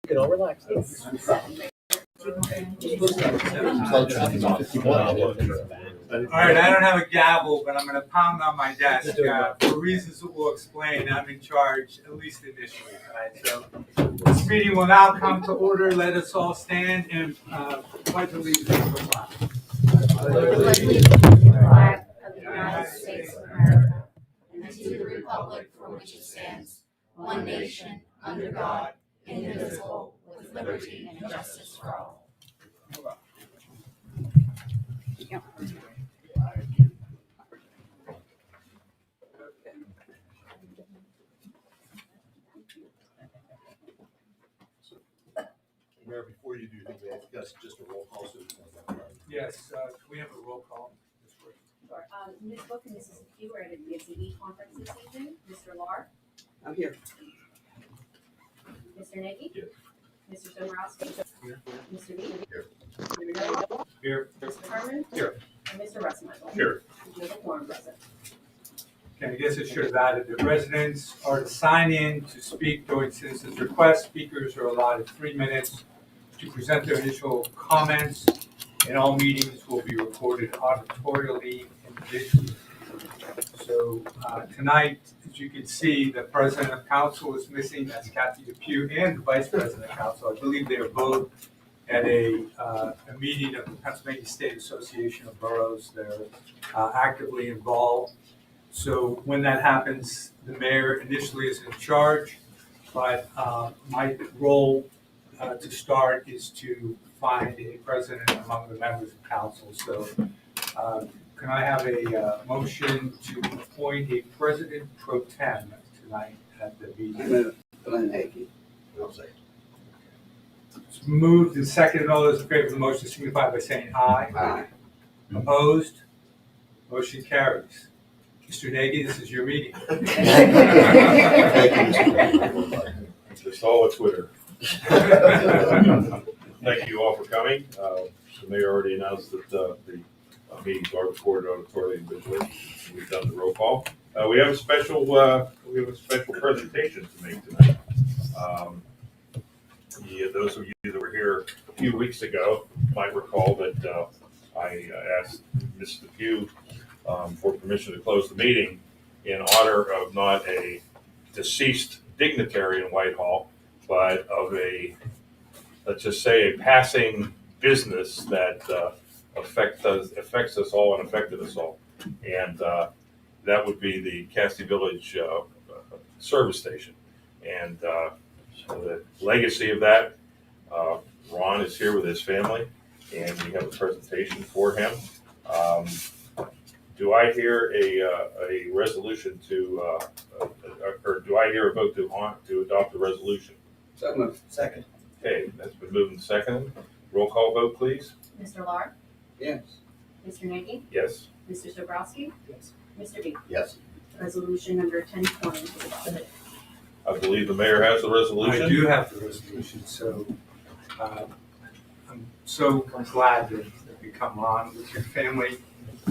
You can all relax. All right, I don't have a gavel, but I'm going to pound on my desk. For reasons that we'll explain, I'm in charge, at least initially. Right? So this meeting will now come to order. Let us all stand and pledge allegiance to the flag. Pledge allegiance to the flag of the United States of America and to the republic for which it stands, one nation, under God, indivisible, with liberty and justice for all. Mayor, before you do, I think we have just a roll call. Yes, can we have a roll call? Sure. Ms. Book and Mrs. Pugh are at the BSCE conference this evening. Mr. Lar? I'm here. Mr. Nagy? Here. Mr. Soborowski? Here. Mr. B? Here. Mr. Miller? Here. Mr. Herman? Here. And Mr. Russell? Here. You have a quorum present. Okay, I guess it should have added that residents are to sign in to speak during citizens' requests. Speakers are allotted 3 minutes to present their initial comments, and all meetings will be recorded auditorially and visually. So tonight, as you can see, the president of council is missing. That's Kathy Depew, and the vice president of council. I believe they are both at a meeting of the Pennsylvania State Association of Boroughs. They're actively involved. So when that happens, the mayor initially is in charge, but my role to start is to find a president among the members of council. So can I have a motion to appoint a president pro tem tonight at the meeting? I'll say. It's moved and seconded. All those in favor of the motion signify by saying aye. Aye. Opposed? Motion carries. Mr. Nagy, this is your meeting. Just all at Twitter. Thank you all for coming. The mayor already announced that the meetings are recorded auditorially and visually. We've done the roll call. We have a special presentation to make tonight. Those of you that were here a few weeks ago might recall that I asked Ms. Depew for permission to close the meeting in honor of not a deceased dignitary in Whitehall, but of let's just say, a passing business that affects us all and affected us all. And that would be the Castee Village service station. And so the legacy of that, Ron is here with his family, and we have a presentation for him. Do I hear a resolution or do I hear a vote to adopt the resolution? Second. Okay, that's been moved and seconded. Roll call vote, please. Mr. Lar? Yes. Mr. Nagy? Yes. Mr. Soborowski? Yes. Mr. B? Yes. Resolution number 1020 is adopted. I believe the mayor has the resolution. I do have the resolution, so I'm so glad that you come on with your family.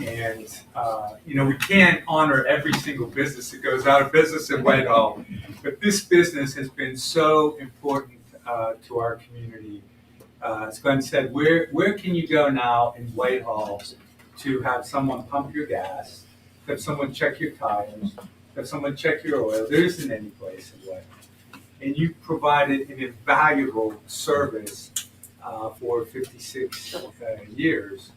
And, we can't honor every single business that goes out of business in Whitehall, but this business has been so important to our community. As Glenn said, where can you go now in Whitehall to have someone pump your gas, have someone check your tires, have someone check your oil? There isn't any place in Whitehall. And you provided an invaluable service for 56 years.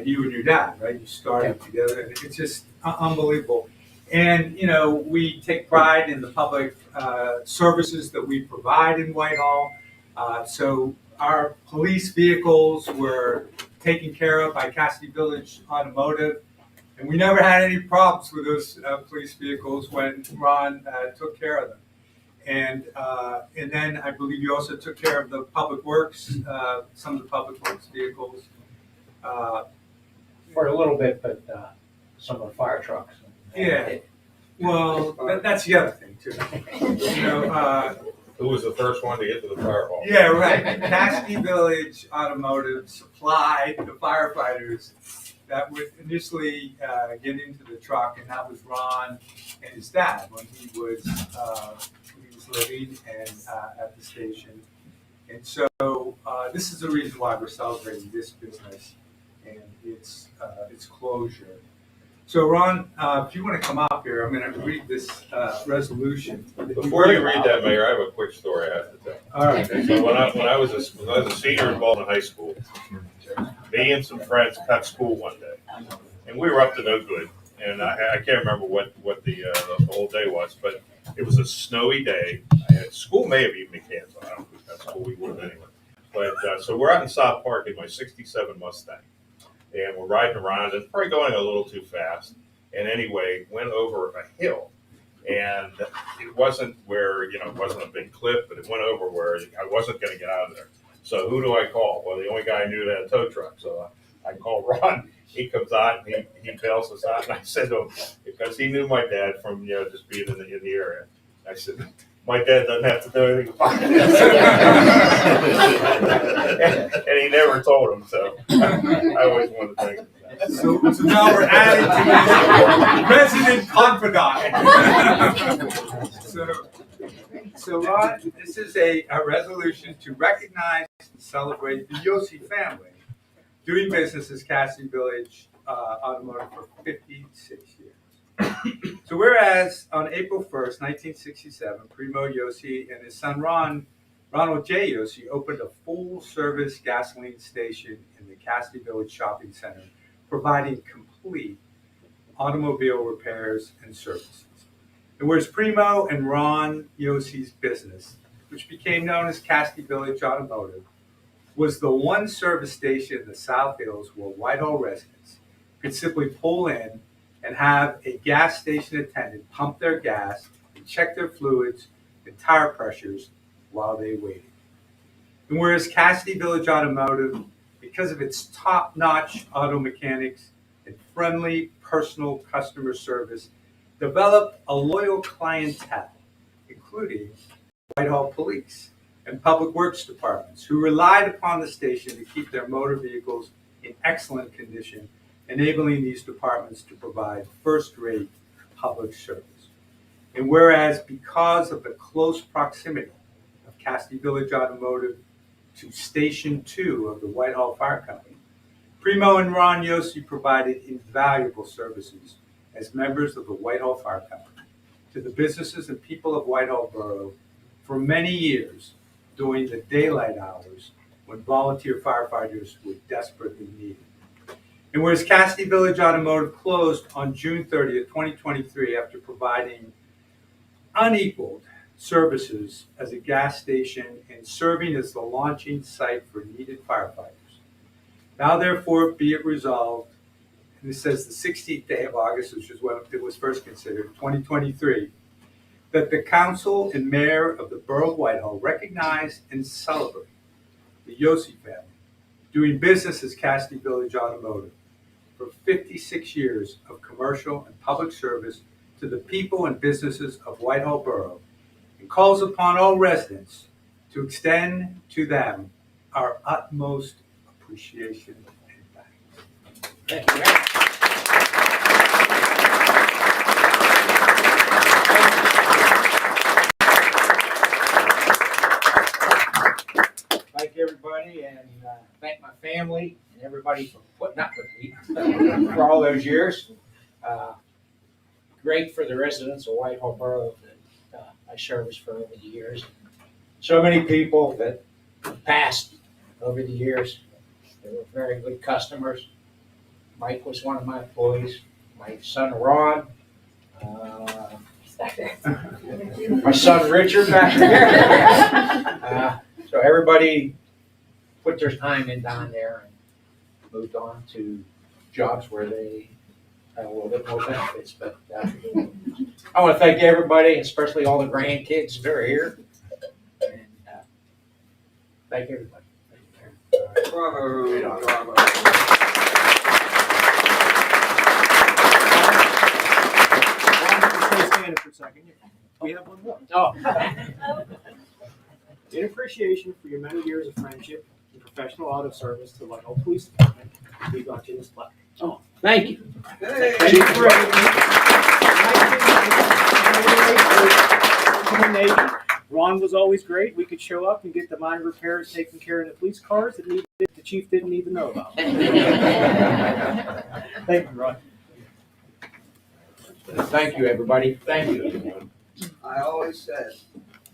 You and your dad, right? You started together, and it's just unbelievable. And, we take pride in the public services that we provide in Whitehall. So our police vehicles were taken care of by Castee Village Automotive, and we never had any problems with those police vehicles when Ron took care of them. And then I believe you also took care of the public works, some of the public works vehicles. For a little bit, but some of the fire trucks. Yeah. Well, that's the other thing too. Who was the first one to get to the fire hall? Yeah, right. Castee Village Automotive supplied the firefighters that would initially get into the truck, and that was Ron and his dad when he was living and at the station. And so this is the reason why we're celebrating this business and its closure. So Ron, if you want to come up here, I'm going to read this resolution. Before you read that, Mayor, I have a quick story I have to tell. All right. Okay, so when I was a senior in Baldwin High School, me and some friends cut school one day, and we were up to no good. And I can't remember what the whole day was, but it was a snowy day. School may have even been canceled. I don't think that's school we would have anyway. But so we're out in South Park in my '67 Mustang, and we're riding around and probably going a little too fast. And anyway, went over a hill, and it wasn't where it wasn't a big cliff, but it went over where I wasn't going to get out of there. So who do I call? Well, the only guy I knew that had a tow truck, so I called Ron. He comes out and he bails us out, and I said to him, because he knew my dad from just being in the area. I said, my dad doesn't have to do anything about it. and he never told him, so I always wanted to thank him. So now we're adding to his resident confidant. So Ron, this is a resolution to recognize and celebrate the Yossi family doing business as Cassidy Village Automotive for 56 years. So whereas on April 1st, 1967, Primo Yossi and his son Ronald J. Yossi opened a full-service gasoline station in the Cassidy Village Shopping Center, providing complete automobile repairs and services. And whereas Primo and Ron Yossi's business, which became known as Cassidy Village Automotive, was the one service station in the South Hills where Whitehall residents could simply pull in and have a gas station attendant pump their gas and check their fluids and tire pressures while they waited. And whereas Cassidy Village Automotive, because of its top-notch auto mechanics and friendly personal customer service, developed a loyal clientele, including Whitehall Police and Public Works departments, who relied upon the station to keep their motor vehicles in excellent condition, enabling these departments to provide first-rate public service. And whereas because of the close proximity of Cassidy Village Automotive to Station 2 of the Whitehall Fire Company, Primo and Ron Yossi provided invaluable services as members of the Whitehall Fire Company to the businesses and people of Whitehall Borough for many years during the daylight hours when volunteer firefighters were desperately needed. And whereas Cassidy Village Automotive closed on June 30th, 2023 after providing unequaled services as a gas station and serving as the launching site for needed firefighters. Now therefore be it resolved, and it says the 16th day of August, which is when it was first considered, 2023, that the council and mayor of the Borough of Whitehall recognize and celebrate the Yossi family doing business as Cassidy Village Automotive for 56 years of commercial and public service to the people and businesses of Whitehall Borough, and calls upon all residents to extend to them our utmost appreciation and thanks. Thank you. Thank everybody, and thank my family and everybody for putting up with me for all those years. Great for the residents of Whitehall Borough that I serviced for over the years. So many people that passed over the years. They were very good customers. Mike was one of my employees. My son Ron. My son Richard back there. So everybody put their time in down there and moved on to jobs where they had a little bit more benefits. But I want to thank everybody, especially all the grandkids that are here. And thank everybody. Bravo. Bravo. Stay standing for a second. We have one more. Oh. In appreciation for your many years of friendship and professional auto service to Whitehall Police Department, we got you this plaque. Oh, thank you. Hey. Chief Ray, 1998, Ron was always great. We could show up and get the minor repairs taken care of in the police cars that the chief didn't need to know about. Thank you, Ron. Thank you, everybody. Thank you. I always said,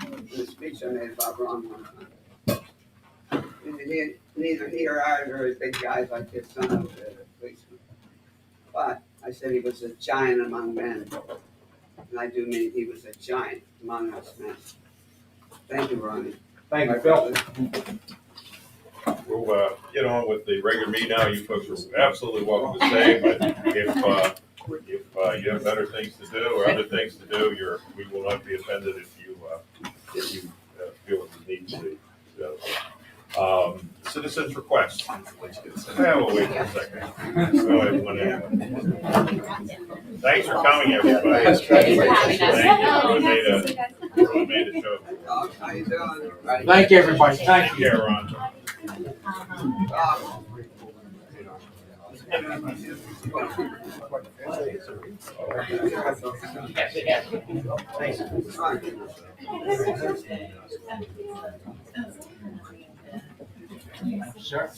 in the speech I made about Ron one time, neither he or I are very big guys like his son over there, the policeman. But I said he was a giant among men. And I do mean he was a giant among us men. Thank you, Ronnie. Thank you, Phil. We'll get on with the regular meeting now. You folks are absolutely welcome to stay, but if you have better things to do or other things to do, we will not be offended if you feel the need to. So, citizens' requests. We'll wait for a second. Go ahead, one in. Thanks for coming, everybody. Thanks for Thank you. You Everyone made a show. How you doing? Thank you, everybody. Thank you. Yeah, Ron. Sir?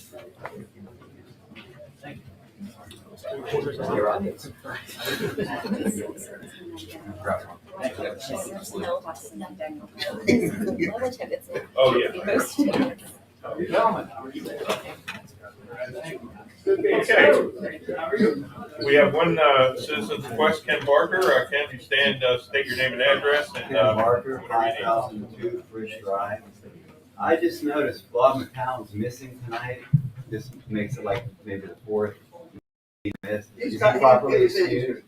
Oh, yeah. Okay. We have one citizen's request, Ken Barker. Ken, you stand, state your name and address and. Ken Barker, 5002 Fish Drive. I just noticed Bob McCallum's missing tonight. This makes it like maybe the fourth he missed. Is he properly excused?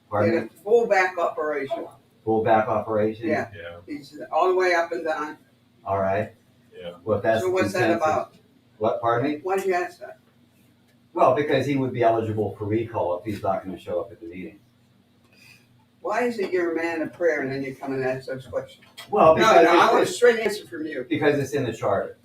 Pardon me? Full back operation. Full back operation? Yeah. Yeah, He's all the way up and down. All right. yeah. Well, if that's So what's that consensus- about? What, pardon me? Why did you ask that? Well, because he would be eligible for recall if he's not going to show up at the meeting. Why is it you're a man of prayer and then you come and ask those questions? Well, No, I want a because straight answer from you. it's in the charter.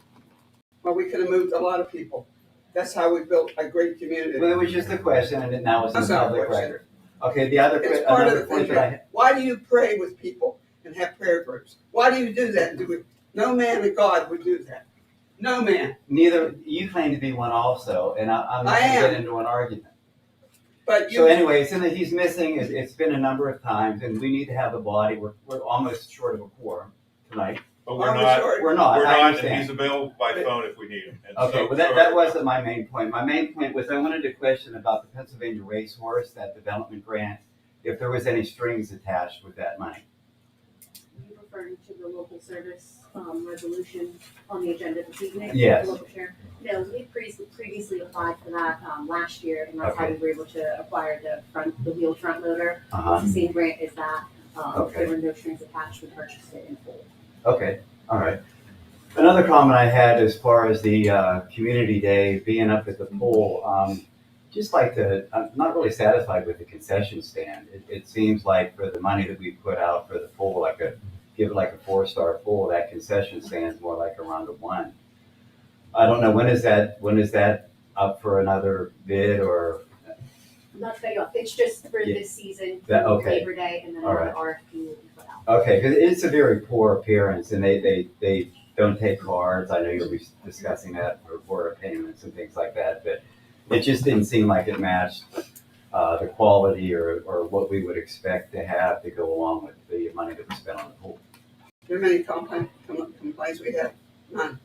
Well, we could have moved a lot of people. That's how we built a great community. Well, it was just a question, and now it's in That's the not a public question. record. Okay, the other, It's part of another the point thing. that I, Why do you pray with people and have prayer groups? Why do you do that? No man of God would do that. No man. neither, you claim to be one also, and I'm not I going to am. get into an argument. But So you, anyway, so that he's missing, it's been a number of times, and we need to have a body, we're almost short of a quorum tonight. But we're I'm not, short. We're not, we're I not, and understand. he's available by phone if we need him. And Okay, so- well, that wasn't my main point. My main point was I wanted to question about the Pennsylvania Racehorse, that development grant, if there was any strings attached with that money. You're referring to the local service resolution on the agenda this evening? Yes. The local share. No, we previously applied for that last year, and that's how Okay. we were able to acquire the wheel front loader. Uh-huh. It's the same grant as that. Okay. There were no strings attached. We purchased it in full. Okay, all right. Another comment I had as far as the community day being up at the pool, just like I'm not really satisfied with the concession stand. It seems like for the money that we put out for the pool, give it like a 4-star pool, that concession stand's more like around a 1. I don't know, when is that up for another bid or? Not to cut you off, it's just for Yeah. this season, That- for okay. Labor Day, and then All another right. RFP will be put out. Okay, because it's a very poor appearance, and they don't take cards. I know you'll be discussing that for payments and things like that, but it just didn't seem like it matched the quality or what we would expect to have to go along with the money that we spent on the pool. how many complaints we have? None.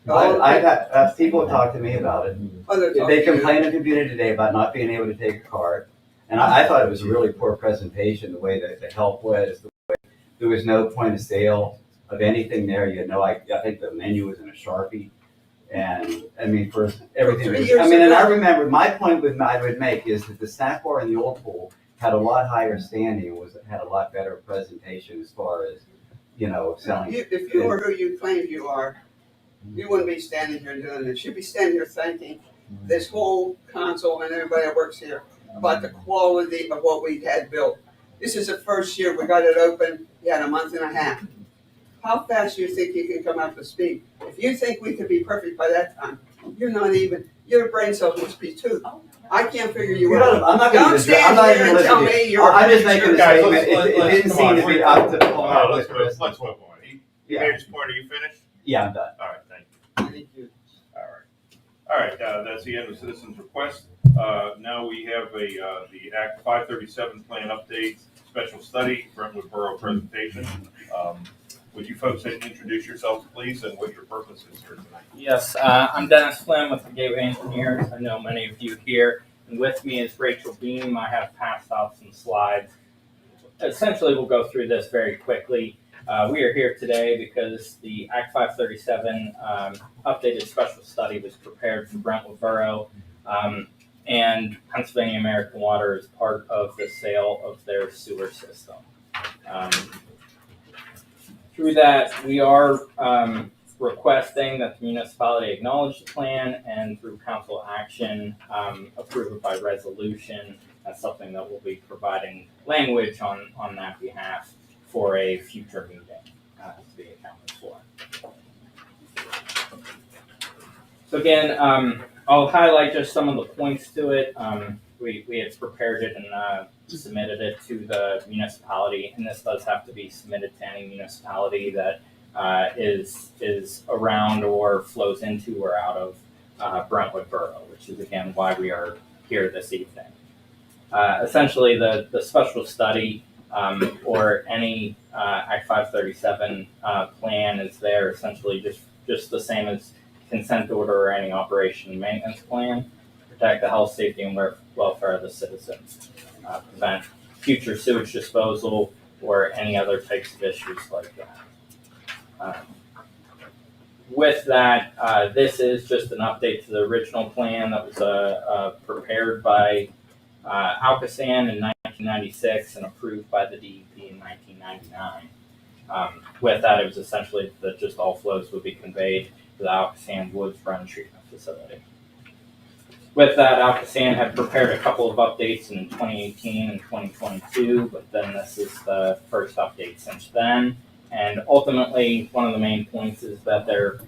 I've had people talk to me about it. Other talk They to you. complained in the community today about not being able to take a card, and I thought it was a really poor presentation, the way that the help was. There was no point of sale of anything there. You know, I think the menu was in a Sharpie. And I mean, for everything, 3 was- years I mean, and I ago. remember, my point I would make is that the snack bar in the old pool had a lot higher standing, had a lot better presentation as far as, selling. If you were who you claim you are, you wouldn't be standing here doing this. You'd be standing here thanking this whole council and everybody that works here about the quality of what we had built. This is the first year we got it open. You had a month and a half. How fast do you think you can come up to speed? If you think we could be perfect by that time, your brain cells must be too. I can't figure you out. I'm not Don't going to, stand I'm not here even and tell listening. me you're. I'm just making a Guys, statement. It didn't come seem on. to be up to All right, par let's with the rest move of the on. Mayor's Point, are you finished? Yeah, I'm done. All right, thank you. Thank you. All right. All right, that's the end of citizens' request. Now we have the Act 537 plan update, special study, Brentwood Borough presentation. Would you folks introduce yourselves, please, and what your purpose is here tonight? Yes, I'm Dennis Flynn with the Gateway Engineers. I know many of you here. And with me is Rachel Beam. I have passed out some slides. Essentially, we'll go through this very quickly. We are here today because the Act 537 updated special study was prepared for Brentwood Borough, and Pennsylvania American Water is part of the sale of their sewer system. Through that, we are requesting that the municipality acknowledge the plan and through council action, approve it by resolution. That's something that we'll be providing language on that behalf for a future meeting to be accounted for. So again, I'll highlight just some of the points to it. We had prepared it and submitted it to the municipality, and this does have to be submitted to any municipality that is around or flows into or out of Brentwood Borough, which is again why we are here this evening. Essentially, the special study or any Act 537 plan is there essentially just the same as consent order or any operation and maintenance plan, protect the health, safety, and welfare of the citizens, prevent future sewage disposal or any other types of issues like that. With that, this is just an update to the original plan that was prepared by Alcosan in 1996 and approved by the DEP in 1999. With that, it was essentially that just all flows would be conveyed to the Alcosan Woods Run Treatment Facility. With that, Alcosan had prepared a couple of updates in 2018 and 2022, but then this is the first update since then. And ultimately, one of the main points is that there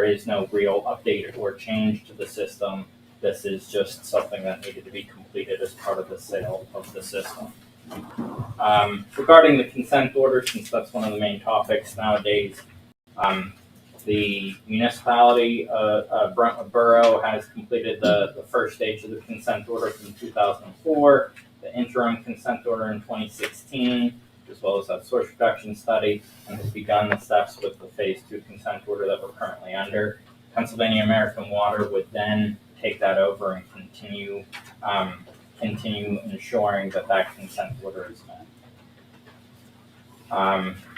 is no real update or change to the system. This is just something that needed to be completed as part of the sale of the system. Regarding the consent order, since that's one of the main topics nowadays, the municipality of Brentwood Borough has completed the first stage of the consent order from 2004, the interim consent order in 2016, as well as that source reduction study, and has begun the steps with the phase 2 consent order that we're currently under. Pennsylvania American Water would then take that over and continue ensuring that consent order is met.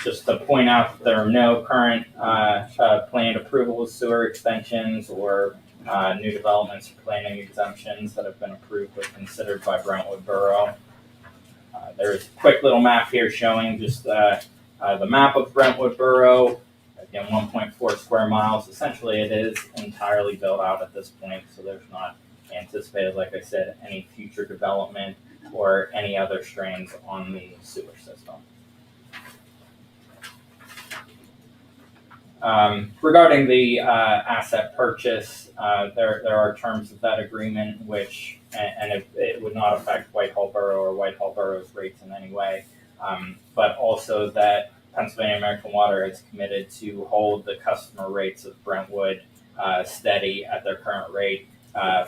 Just to point out that there are no current planned approvals, sewer extensions, or new developments or planning exemptions that have been approved or considered by Brentwood Borough. There's a quick little map here showing just the map of Brentwood Borough. Again, 1.4 square miles. Essentially, it is entirely built out at this point, so there's not anticipated, like I said, any future development or any other strains on the sewer system. Regarding the asset purchase, there are terms of that agreement which, and it would not affect Whitehall Borough or Whitehall Borough's rates in any way, but also that Pennsylvania American Water is committed to hold the customer rates of Brentwood steady at their current rate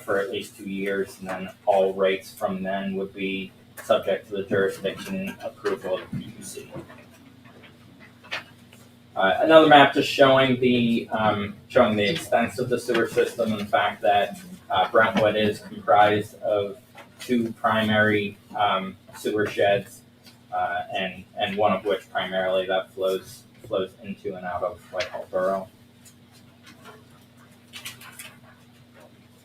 for at least 2 years, and then all rates from then would be subject to the jurisdiction approval of the PUC. Another map just showing the extent of the sewer system and the fact that Brentwood is comprised of 2 primary sewer sheds, and one of which primarily that flows into and out of Whitehall Borough.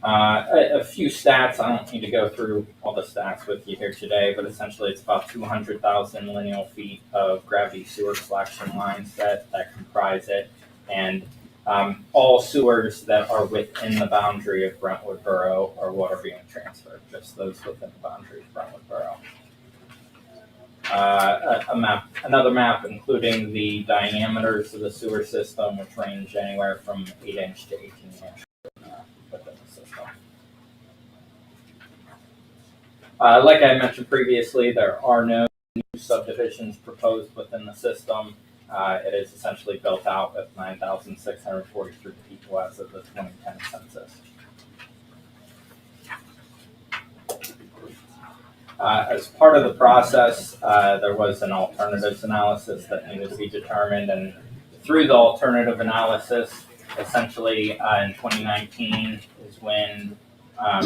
A few stats. I don't need to go through all the stats with you here today, but essentially it's about 200,000 lineal feet of gravity sewer collection lines that comprise it, and all sewers that are within the boundary of Brentwood Borough are water being transferred, just those within the boundary of Brentwood Borough. Another map including the diameters of the sewer system, which range anywhere from 8-inch to 18-inch. Like I mentioned previously, there are no new subdivisions proposed within the system. It is essentially built out with 9,643 people as of the 2010 census. As part of the process, there was an alternatives analysis that needed to be determined, and through the alternative analysis, essentially in 2019 is when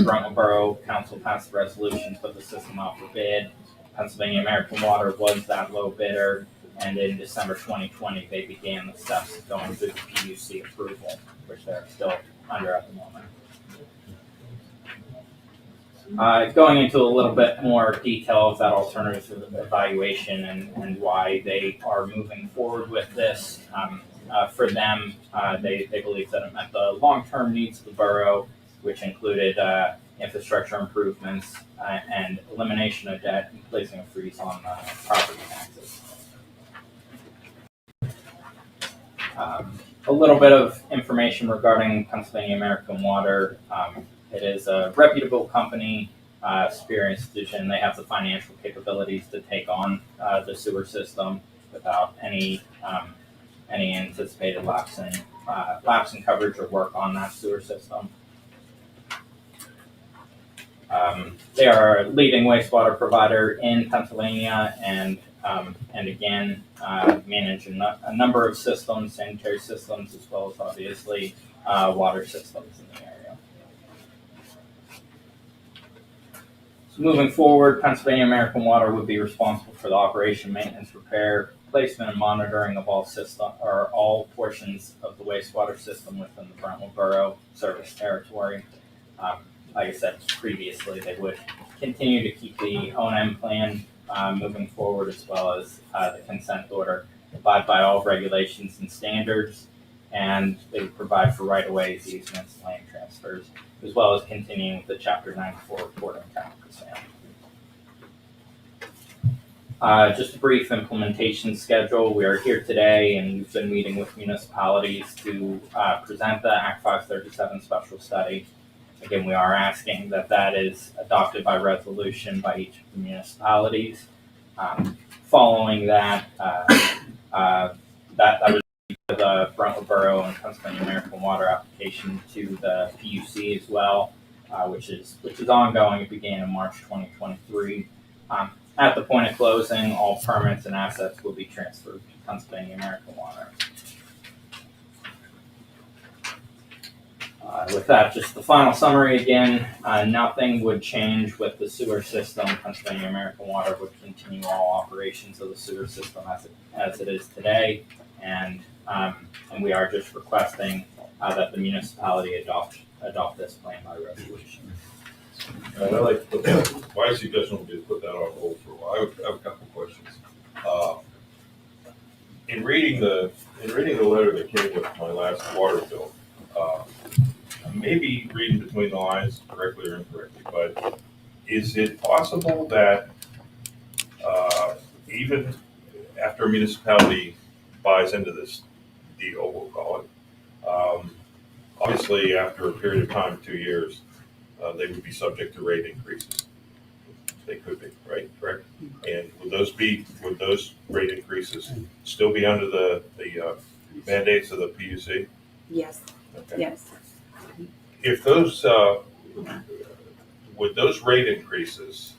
Brentwood Borough Council passed a resolution to put the system out for bid. Pennsylvania American Water was that low bidder, and in December 2020, they began the steps going through the PUC approval, which they're still under at the moment. Going into a little bit more detail of that alternative evaluation and why they are moving forward with this. For them, they believe that it met the long-term needs of the borough, which included infrastructure improvements and elimination of debt and placing a freeze on property taxes. A little bit of information regarding Pennsylvania American Water. It is a reputable company, superior institution. They have the financial capabilities to take on the sewer system without any anticipated lapse in coverage or work on that sewer system. They are a leading wastewater provider in Pennsylvania, and again manage a number of systems, sanitary systems, as well as obviously water systems in the area. So moving forward, Pennsylvania American Water would be responsible for the operation, maintenance, repair, placement, and monitoring of all portions of the wastewater system within the Brentwood Borough service territory. Like I said previously, they would continue to keep the O&M plan moving forward, as well as the consent order, abide by all regulations and standards, and they would provide for right-of-ways, easements, and land transfers, as well as continuing with the Chapter 94 reporting account for sale. Just a brief implementation schedule. We are here today, and we've been meeting with municipalities to present the Act 537 special study. Again, we are asking that is adopted by resolution by each of the municipalities. Following that, that would be the Brentwood Borough and Pennsylvania American Water application to the PUC as well, which is ongoing. It began in March 2023. At the point of closing, all permits and assets will be transferred to Pennsylvania American Water. With that, just the final summary again, nothing would change with the sewer system. Pennsylvania American Water would continue all operations of the sewer system as it is today, and we are just requesting that the municipality adopt this plan by resolution. And I'd like to put, my suggestion would be to put that on hold for a while. I have a couple of questions. In reading the letter that came with my last water bill, maybe reading between the lines correctly or incorrectly, but is it possible that even after a municipality buys into this deal, we'll call it, obviously after a period of time, 2 years, they would be subject to rate increases? They could be, right? Correct? And would those rate increases still be under the mandates of the PUC? Yes. Okay. Yes. If those, would those rate increases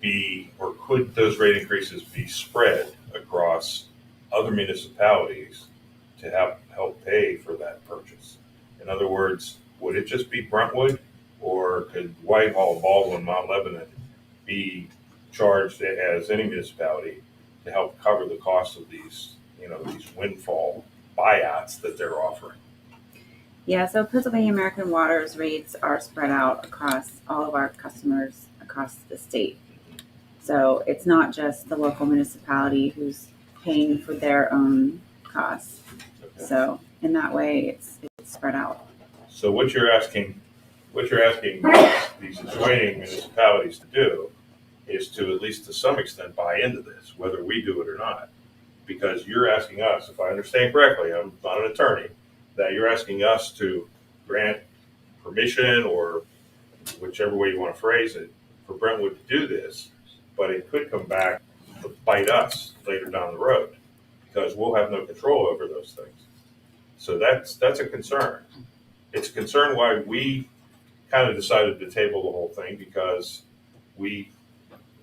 be, or could those rate increases be spread across other municipalities to help pay for that purchase? In other words, would it just be Brentwood, or could Whitehall, Baldwin, Mount Lebanon be charged as any municipality to help cover the cost of these windfall buyouts that they're offering? Yeah, so Pennsylvania American Water's rates are spread out across all of our customers across the state. So it's not just the local municipality who's paying for their own costs. Okay. So in that way, it's spread out. So what you're asking these adjoining municipalities to do is to, at least to some extent, buy into this, whether we do it or not. Because you're asking us, if I understand correctly, I'm not an attorney, that you're asking us to grant permission, or whichever way you want to phrase it, for Brentwood to do this, but it could come back to bite us later down the road. because we'll have no control over those things. So that's a concern. It's a concern why we kind of decided to table the whole thing, because we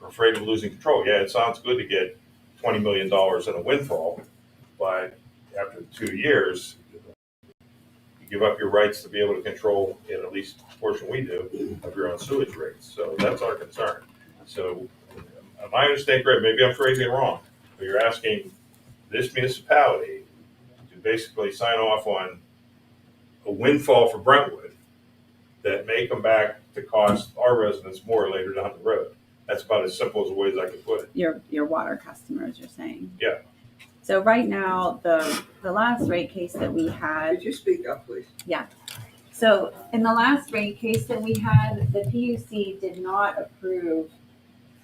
are afraid of losing control. Yeah, it sounds good to get $20 million in a windfall, but after 2 years, you give up your rights to be able to control, in at least the portion we do, of your own sewage rates. So that's our concern. So my understanding, Greg, maybe I'm phrasing it wrong, but you're asking this municipality to basically sign off on a windfall for Brentwood that may come back to cost our residents more later down the road. That's about as simple as the ways I can put it. Your water customers, you're saying? Yeah. So right now, the last rate case that we had, Could you speak up, please? so in the last rate case that we had, the PUC did not approve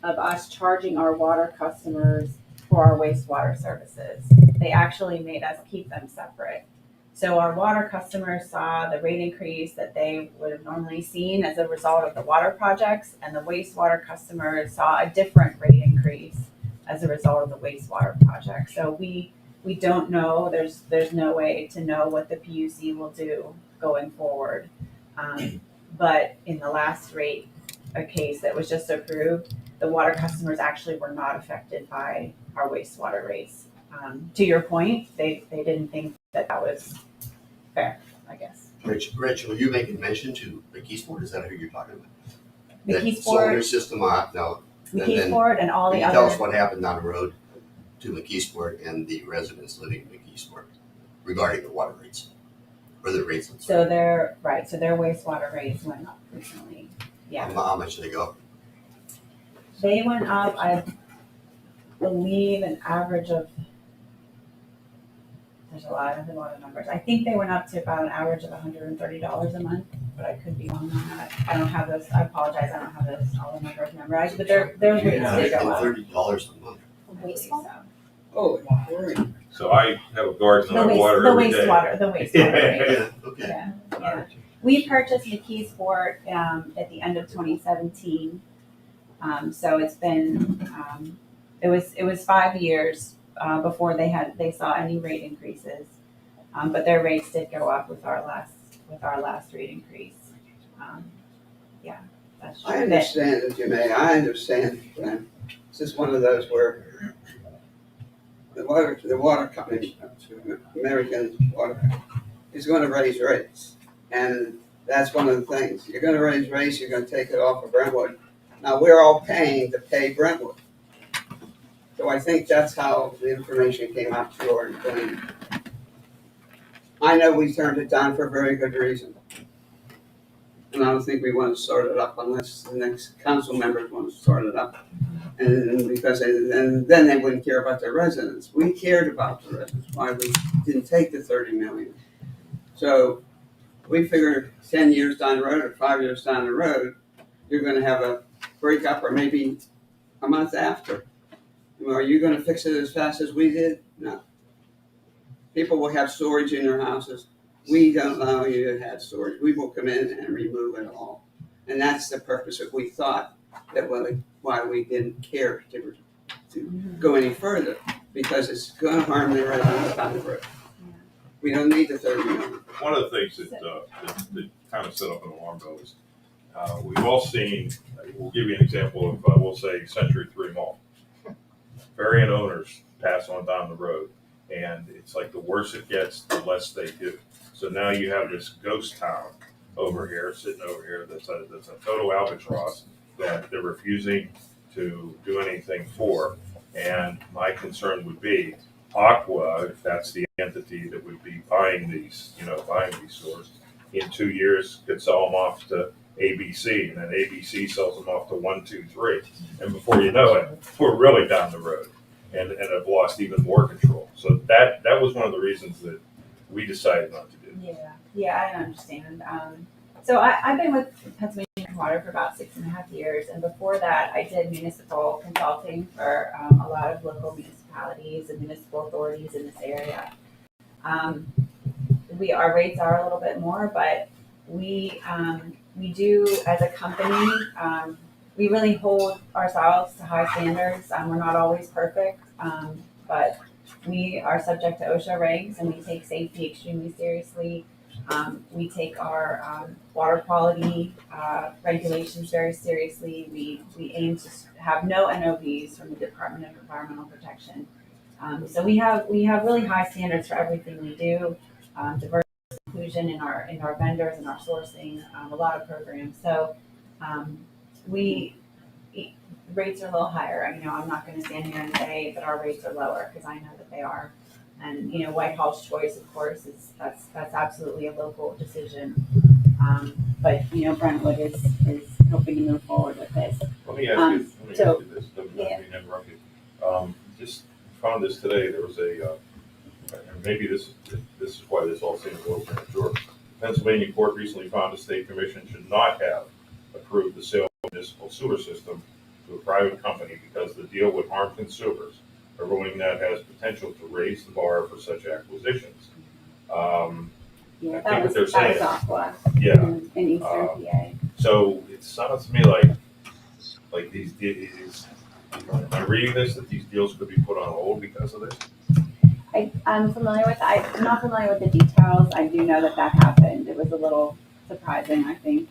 of us charging our water customers for our wastewater services. They actually made us keep them separate. So our water customers saw the rate increase that they would have normally seen as a result of the water projects, and the wastewater customers saw a different rate increase as a result of the wastewater project. So we don't know, there's no way to know what the PUC will do going forward. But in the last rate, a case that was just approved, the water customers actually were not affected by our wastewater rates. To your point, they didn't think that was fair, I guess. Rich, were you making mention to McKeesport? Is that who you're talking about? That sold McKeesport, their system out now. McKeesport and all Can the you tell us other, what happened down the road to McKeesport and the residents living in McKeesport regarding the water rates? Or the rates? so their wastewater rates went up recently. Yeah, How much did they go? they went up, I believe, an average of, there's a lot of numbers. I think they went up to about an average of $130 a month, but I could be wrong on that. I don't have those, I apologize, I don't have those, all the numbers memorized, but their rates did go up. $30 a month. I believe so. Oh, great. So I have a garden The that I water every day. wastewater rate. Yeah, okay. Yeah. We purchased McKeesport at the end of 2017. So it's been, it was 5 years before they saw any rate increases. But their rates did go up with our last rate increase. Yeah, that's true. I understand that you may, I understand, it's just one of those where the water company, American Water Company, is gonna raise rates. And that's one of the things. You're gonna raise rates, you're gonna take it off of Brentwood. Now, we're all paying to pay Brentwood. So I think that's how the information came out to our thing. I know we turned it down for a very good reason. And I don't think we want to start it up unless the next council members want to start it up. And because and then they wouldn't care about their residents. We cared about the residents, why we didn't take the 30 million. So we figured 10 years down the road or 5 years down the road, you're gonna have a breakup, or maybe a month after. Are you gonna fix it as fast as we did? No. People will have storage in their houses. We don't allow you to have storage. We will come in and remove it all. And that's the purpose of, we thought that why we didn't care to go any further, because it's gonna harm the residents down the road. We don't need the 30 million. One of the things that kind of set up an alarm bell is, we've all seen, we'll give you an example of, we'll say Century 3 Mall. Variant owners pass on down the road, and it's like the worse it gets, the less they do. So now you have this ghost town over here, sitting over here, that's a total albatross that they're refusing to do anything for. And my concern would be Aqua, if that's the entity that would be buying these stores, in 2 years could sell them off to ABC, and then ABC sells them off to 1, 2, 3. And before you know it, we're really down the road and have lost even more control. So that was one of the reasons that we decided not to do. Yeah, I understand. So I've been with Pennsylvania Water for about 6.5 years, and before that, I did municipal consulting for a lot of local municipalities and municipal authorities in this area. Our rates are a little bit more, but we do, as a company, we really hold ourselves to high standards. We're not always perfect, but We are subject to OSHA regs and we take safety extremely seriously. We take our water quality regulations very seriously. We aim to have no NOVs from the Department of Environmental Protection. So we have really high standards for everything we do. Diversity inclusion in our vendors and our sourcing, a lot of programs. So rates are a little higher. I'm not going to stand here and say that our rates are lower because I know that they are. And Whitehall's choice, of course, that's absolutely a local decision. But Brentwood is hoping to move forward with this. Let me ask you this, don't yeah. mean to interrupt you. Just found this today, there was and maybe this is why this all seems a little premature. Pennsylvania court recently found the state commission should not have approved the sale of municipal sewer system to a private company because the deal would harm consumers, a ruling that has potential to raise the bar for such acquisitions. Yeah, I think that what they're was saying, Aqua yeah. in Eastern PA. So it sounds to me like these deals, am I reading this, that these deals could be put on hold because of this? I'm not familiar with the details. I do know that happened. It was a little surprising, I think,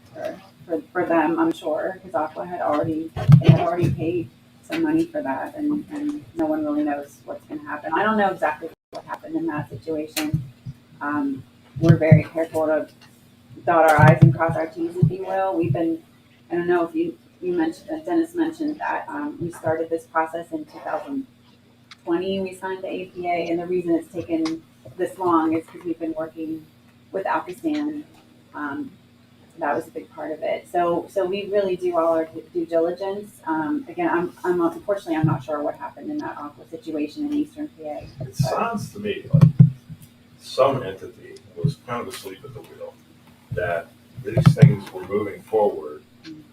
for them, I'm sure, because Aqua had already paid some money for that, and no one really knows what's going to happen. I don't know exactly what happened in that situation. We're very careful to dot our I's and cross our T's, if you will. I don't know if you mentioned, Dennis mentioned that we started this process in 2020. We signed the APA, and the reason it's taken this long is because we've been working with Alkistan. That was a big part of it. So we really do all our due diligence. Again, I'm unfortunately I'm not sure what happened in that Aqua situation in Eastern PA. It sounds to me like some entity was kind of asleep at the wheel, that these things were moving forward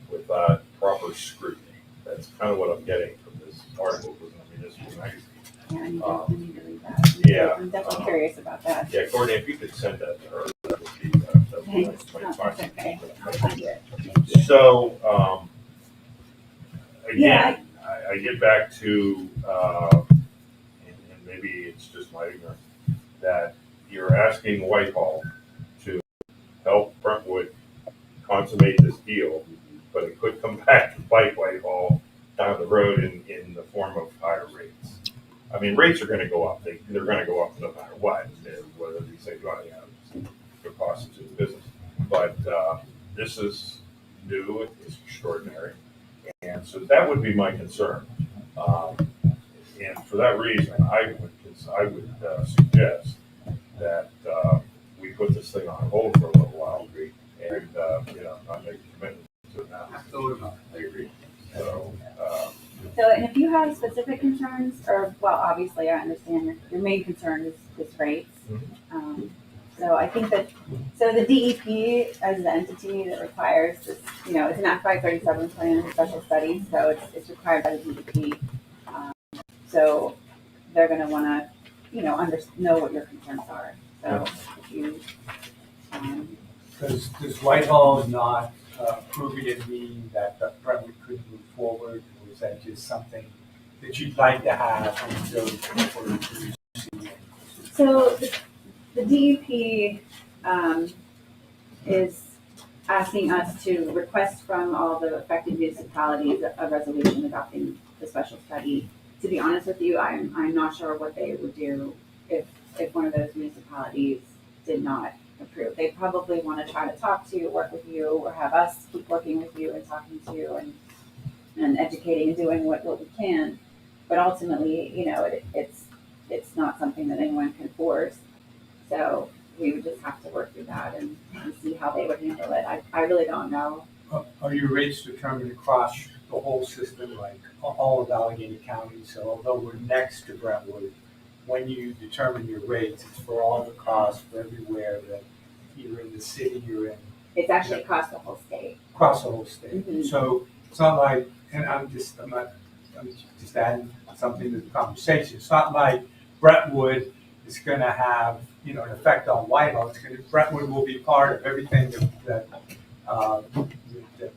without proper scrutiny. That's kind of what I'm getting from this article from the Municipal Magazine. Yeah, I need to read that. Yeah. I'm definitely curious about that. Yeah, Courtney, if you could send that to her, that would be Thanks. fine. Okay. I'll find it. So, Yeah, again, I get back to, and maybe it's just my ignorance, that you're asking Whitehall to help Brentwood consummate this deal, but it could come back to bite Whitehall down the road in the form of higher rates. I mean, rates are gonna go up. They're gonna go up no matter what, whether these things are the costs to the business. But this is new, it's extraordinary. And so that would be my concern. And for that reason, I would suggest that we put this thing on hold for a little while and not make a commitment to it now. I agree. So, and if you have specific concerns, obviously I understand your main concern is rates. So I think that, the DEP as the entity that requires this, it's an Act 537 plan, special studies, so it's required by the DEP. So they're going to want to, know what your concerns are. So if you, Does Whitehall not approving it mean that Brentwood could move forward, or is that just something that you'd like to have until for So the DEP is asking us to request from all the affected municipalities a resolution adopting the special study. To be honest with you, I'm not sure what they would do if one of those municipalities did not approve. They probably want to try to work with you, or have us keep working with you and talking to you and educating and doing what we can. But ultimately, it's not something that anyone can force. So we would just have to work through that and see how they would handle it. I really don't know. Are your rates determined across the whole system, like all of Allegheny County? So although we're next to Brentwood, when you determine your rates, it's for all the costs for everywhere that you're in the city you're in. It's actually across the whole state. Across the whole state. Mhm. So it's not like, and I'm just adding something to the conversation. It's not like Brentwood is going to have, an effect on Whitehall. Brentwood will be part of everything that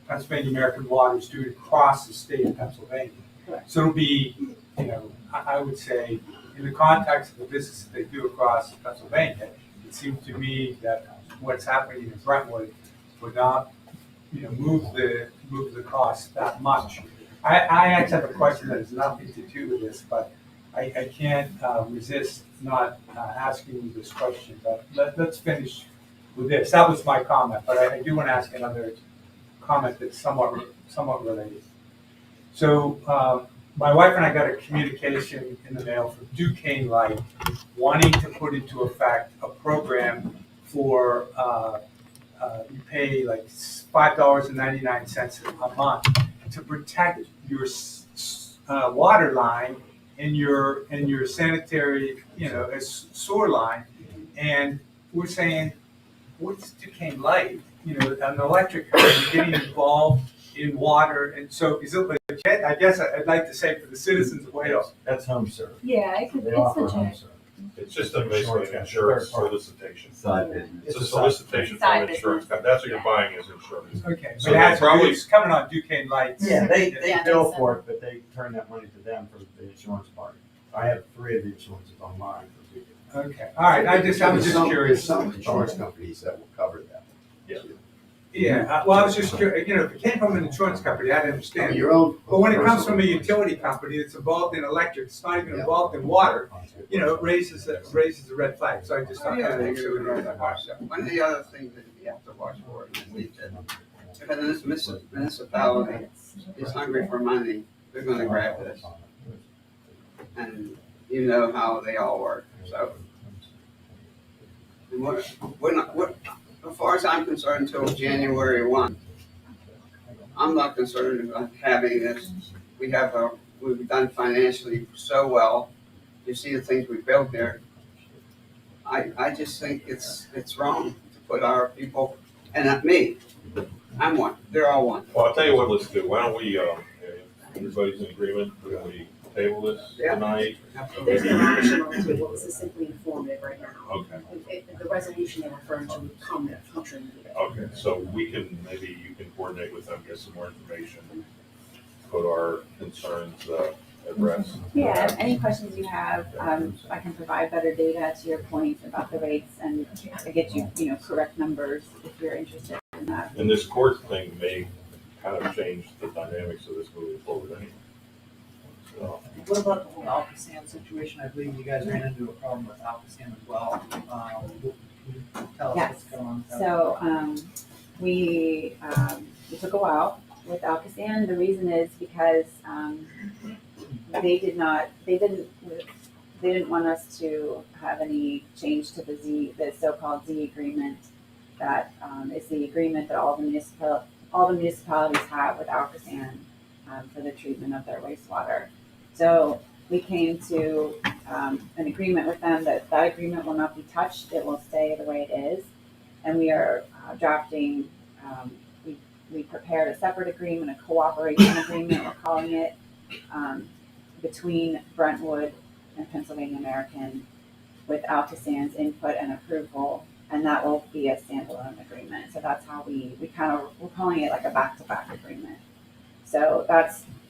Pennsylvania American Water is doing across the state of Pennsylvania. Correct. So it'll be, I would say, in the context of the business that they do across Pennsylvania, it seems to me that what's happening in Brentwood would not, move the cost that much. I actually have a question that has nothing to do with this, but I can't resist not asking you this question, but let's finish with this. That was my comment, but I do want to ask another comment that's somewhat related. So my wife and I got a communication in the mail from Duquesne Light wanting to put into effect a program for you pay like $5.99 a month to protect your water line and your sanitary, sewer line. And we're saying, what's Duquesne Light? An electric company getting involved in water, and so is it legit? I guess I'd like to say for the citizens of Whitehall. That's home serve. Yeah, it's They offer home legit. serve. It's just basically an insurance solicitation. Side business. It's a solicitation from an insurance company. That's what you're buying is insurance. Okay, So but it has probably- it's coming on Duquesne Lights. Yeah, they Yeah, bill that's, for it, but they turn that money to them for the insurance part. I have 3 of the insurances on mine for people. Okay, all right, I was just There's curious. some insurance companies that will cover that. Yeah, well, I was just curious, if it came from an insurance company, I'd understand. Your own. But when it comes from a utility company that's involved in electric, it's not even involved in water, it raises a red flag. So I just thought Yeah, I'd make you sure we would know that. watch that. One of the other things that you have to watch for is that if a municipality is hungry for money, they're gonna grab this. And you know how they all work, so. And as far as I'm concerned, until January 1, I'm not concerned about having this. We've done financially so well. You see the things we built there. I just think it's wrong to put our people, and not me, I'm one, they're all one. Well, I'll tell you what, let's do. Why don't we, if everybody's in agreement, can we table this Yeah. tonight? There's no action on the table, this is simply informative right now. Okay, The resolution they're referring to would come at a future meeting. okay, so maybe you can coordinate with them, get some more information, put our concerns, at rest. Yeah, any questions you have, I can provide better data to your point about the rates and to get you, correct numbers if you're interested in that. And this court thing may kind of change the dynamics of this moving forward anyway. So, What about the whole Alcoasand situation? I believe you guys ran into a problem with Alcoasand as well. Can you tell us Yes. what's going on with that? So, we took a while with Alcoasand. The reason is because, they didn't want us to have any change to the so-called Z agreement that is the agreement that all the municipalities have with Alcoasand for the treatment of their wastewater. So we came to an agreement with them that agreement will not be touched. It will stay the way it is. And we are drafting, we prepared a separate agreement, a cooperation agreement, we're calling it, between Brentwood and Pennsylvania American with Alcoasand's input and approval, and that will be a standalone agreement. So that's how we're calling it like a back-to-back agreement. So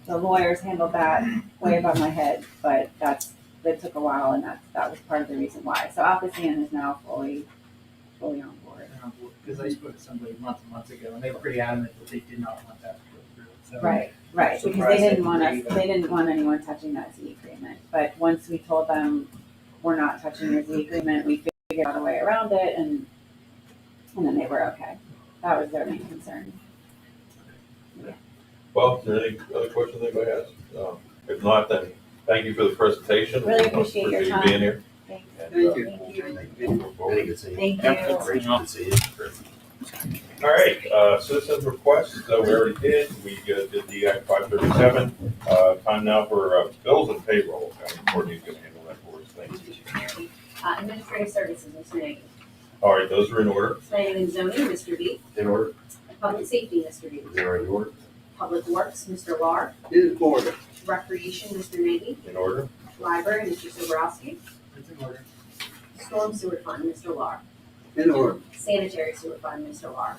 the lawyers handled that way above my head, but that took a while, and that was part of the reason why. So Alcoasand is now fully on board. Because I spoke to somebody months and months ago, and they were pretty adamant that they did not want that to go through. So Right, because surprised they they didn't want anyone touching that Z agreement. But once we told them we're not touching your Z agreement, we figured out a way around it, and then they were okay. That was their main concern. well, is there any other questions anybody has? If not, then thank you for the presentation. Really appreciate your time. being here. Thanks. And, Thank you. Thank you. look forward. Good seeing you. Thank Yep, you. great to see you. All right, citizens requests, we already did, we did the Act 537. Time now for bills and payroll. Courtney's gonna handle that for us, thank you. Administrative services, Mr. Nagy. All right, those are in order. Planning and zoning, Mr. B. In order, Public safety, Mr. B. they are in order. Public works, Mr. Lar. In order. Recreation, Mr. Nagy. In order. Library, Mr. Sobrowski. it's in order. Storm sewer fund, Mr. Lar. In order. Sanitary sewer fund, Mr. Lar.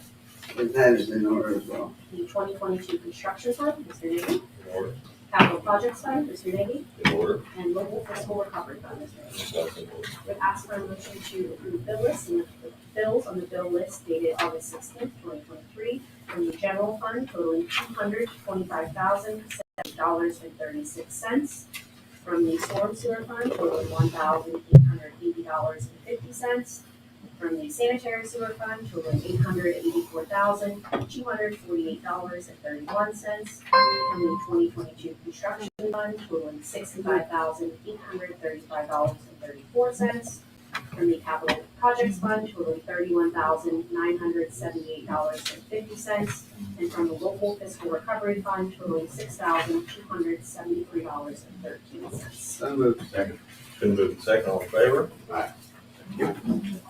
And that is in order as well. The 2022 construction fund, Mr. Nagy. In order. Capital Projects Fund, Mr. Nagy, In order. and Local Fiscal Recovery Fund, Mr. Nagy. Second. Would ask for a motion to approve bill lists and the bills on the bill list dated August 16th, 2023, from the general fund totaling $225,070.36, from the storm sewer fund totaling $1,880.50, from the sanitary sewer fund totaling $884,248.31, from the 2022 construction fund totaling $65,835.34, from the capital projects fund totaling $31,978.50, and from the local fiscal recovery fund totaling $6,273.13. So moved. Second. Been moved second, all in favor?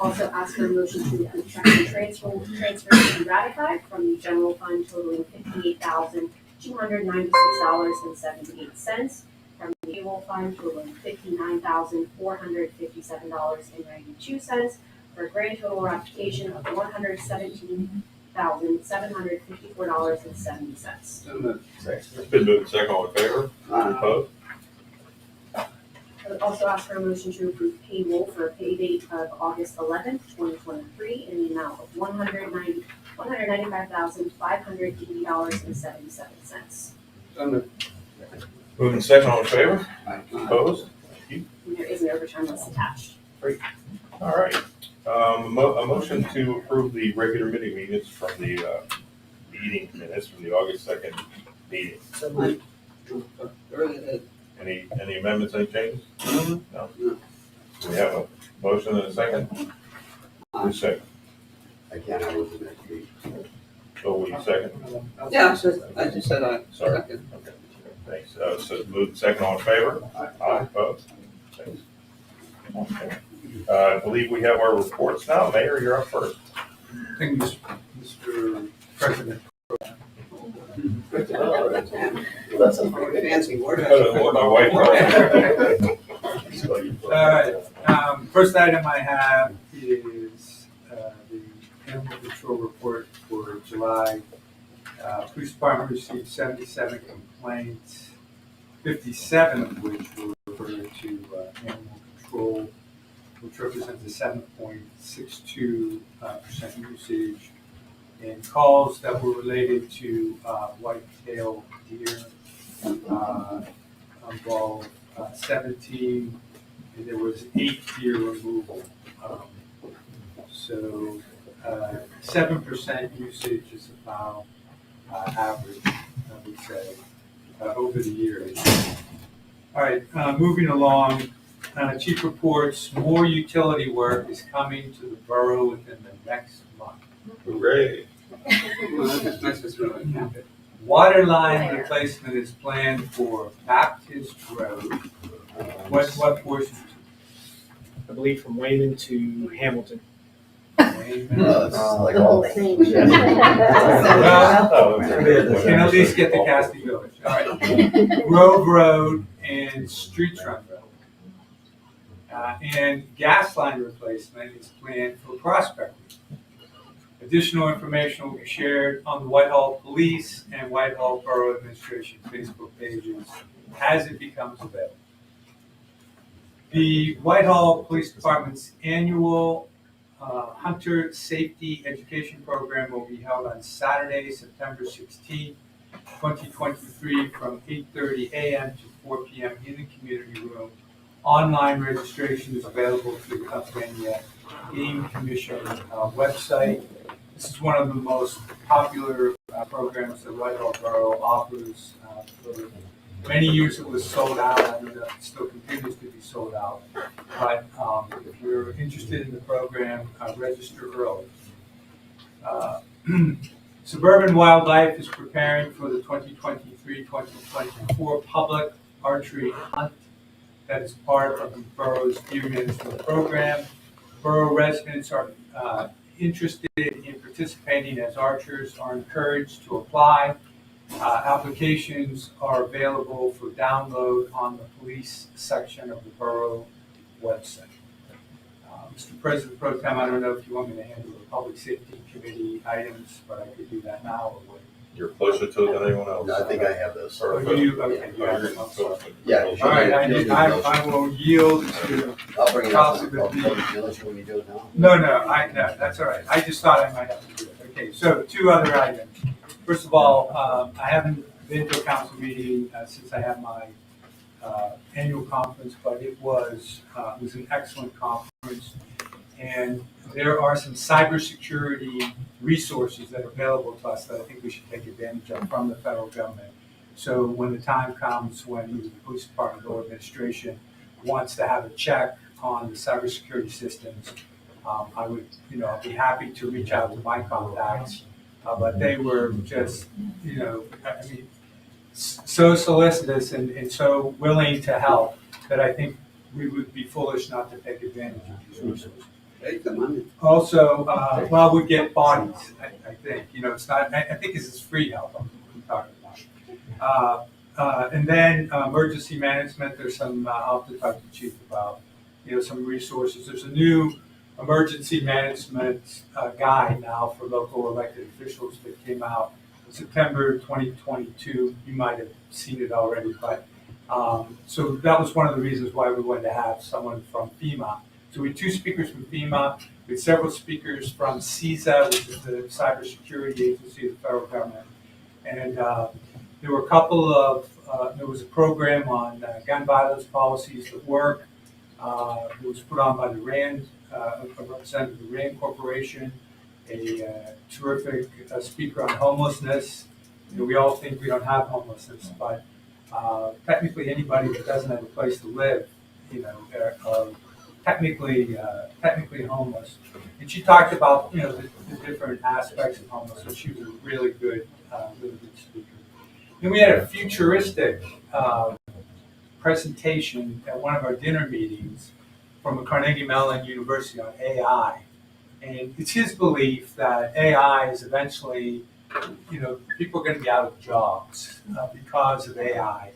Also ask for a motion to approve checks and transfers to be ratified from the general fund totaling $58,296.78, from the payroll fund totaling $59,457.92, for a grand total ratification of $117,754.70. So moved. It's been moved second, all in favor? Opposed? I would also ask for a motion to approve payroll for a pay date of August 11th, 2023, in the amount of $195,580.77. So moved. Moving second, all in favor? Opposed? And there is an overtime list attached. All right. A motion to approve the regular meeting minutes from the meeting minutes from the August 2nd meeting. So moved. Early, Any amendments, any changes? No. No. We have a motion and a second. Who's second? I can't, I was in that meeting. So we second? yeah, I just said I. Sorry. Second. Okay. Thanks. So moved second, all in favor? Aye. Opposed? Thanks. Okay. I believe we have our reports now. Mayor, you're up first. Thank you, Mr. President. That's a very fancy word. My wife. All right, first item I have is the animal control report for July. Police department received 77 complaints, 57 of which were referred to animal control, which represents a 7.62% usage. And calls that were related to white-tailed deer involved 17, and there was 8 deer removal. So 7% usage is about average, I would say, over the years. All right, moving along. Chief reports more utility work is coming to the borough within the next month. Hooray. This is really happy. Water line replacement is planned for Baptist Road. What portion? I believe from Wayman to Hamilton. Well, like The whole thing. can at least get to Casting Village. All right. Grove Road and Street Run Road. And gas line replacement is planned for Prospect. Additional information will be shared on the Whitehall Police and Whitehall Borough Administration Facebook pages as it becomes available. The Whitehall Police Department's annual Hunter Safety Education Program will be held on Saturday, September 16th, 2023 from 8:30 a.m. to 4 p.m. in the community room. Online registration is available through the Pennsylvania Game Commission website. This is one of the most popular programs that Whitehall Borough offers. For many years it was sold out. I know that it still continues to be sold out. But if you're interested in the program, register early. Suburban Wildlife is preparing for the 2023-2024 public archery hunt that is part of the borough's deer management program. Borough residents are interested in participating as archers are encouraged to apply. Applications are available for download on the police section of the borough website. Mr. President Pro Tem, I don't know if you want me to handle the public safety committee items, but I could do that now or wait. You're closer to it than anyone else. I think I have those. Or do you, okay, you have it. Yeah. All right, I will yield to I'll bring it up. Councilman Lee. Unless you want me to do it now. No, that's all right. I just thought I might have to do it. Okay, so 2 other items. First of all, I haven't been to a council meeting since I had my annual conference, but it was an excellent conference. And there are some cybersecurity resources that are available to us that I think we should take advantage of from the federal government. So when the time comes when either the police department or administration wants to have a check on the cybersecurity systems, I would, I'll be happy to reach out to my contacts. But they were just, so solicitous and so willing to help that I think we would be foolish not to take advantage of these resources. Take the money. Also, we get bodies, I think, it's not, I think this is free help I'm talking about. And then emergency management, there's some, I'll have to talk to the chief about, some resources. There's a new emergency management guide now for local elected officials that came out in September 2022. You might have seen it already, but so that was one of the reasons why we wanted to have someone from FEMA. So we had 2 speakers from FEMA, we had several speakers from CISA, which is the cybersecurity agency of the federal government. And there were a couple of, there was a program on gun violence policies that work. It was put on by the RAND, a representative of the RAND Corporation, a terrific speaker on homelessness. We all think we don't have homelessness, but technically anybody that doesn't have a place to live, are technically homeless. And she talked about, the different aspects of homelessness. So she was a really good speaker. Then we had a futuristic presentation at one of our dinner meetings from a Carnegie Mellon University on AI. And it's his belief that AI is eventually, people are going to be out of jobs because of AI.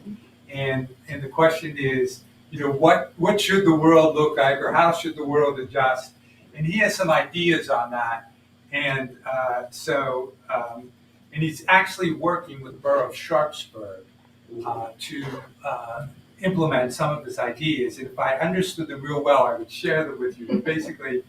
And the question is, what should the world look like, or how should the world adjust? And he has some ideas on that. And and he's actually working with the Borough of Sharpsburg to implement some of his ideas. And if I understood them real well, I would share them with you. But basically,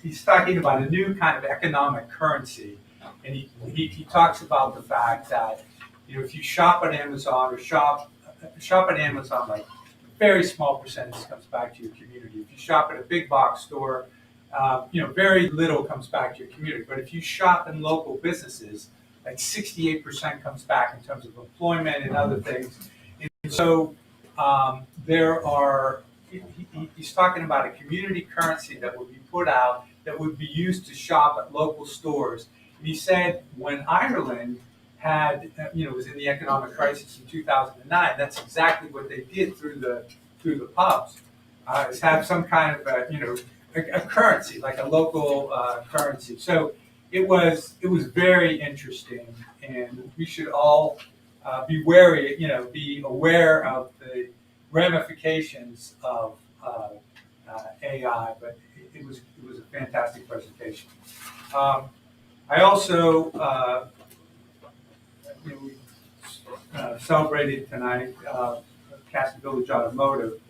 he's talking about a new kind of economic currency. And he talks about the fact that, if you shop at Amazon or shop at Amazon, like a very small percentage comes back to your community. If you shop at a big box store, very little comes back to your community. But if you shop in local businesses, like 68% comes back in terms of employment and other things. And so he's talking about a community currency that would be put out that would be used to shop at local stores. And he said when Ireland had, was in the economic crisis in 2009, that's exactly what they did through the pubs, is have some kind of a currency, like a local currency. So it was very interesting, and we should all be wary, be aware of the ramifications of AI. But it was a fantastic presentation. I also celebrated tonight Castle Village Automotive.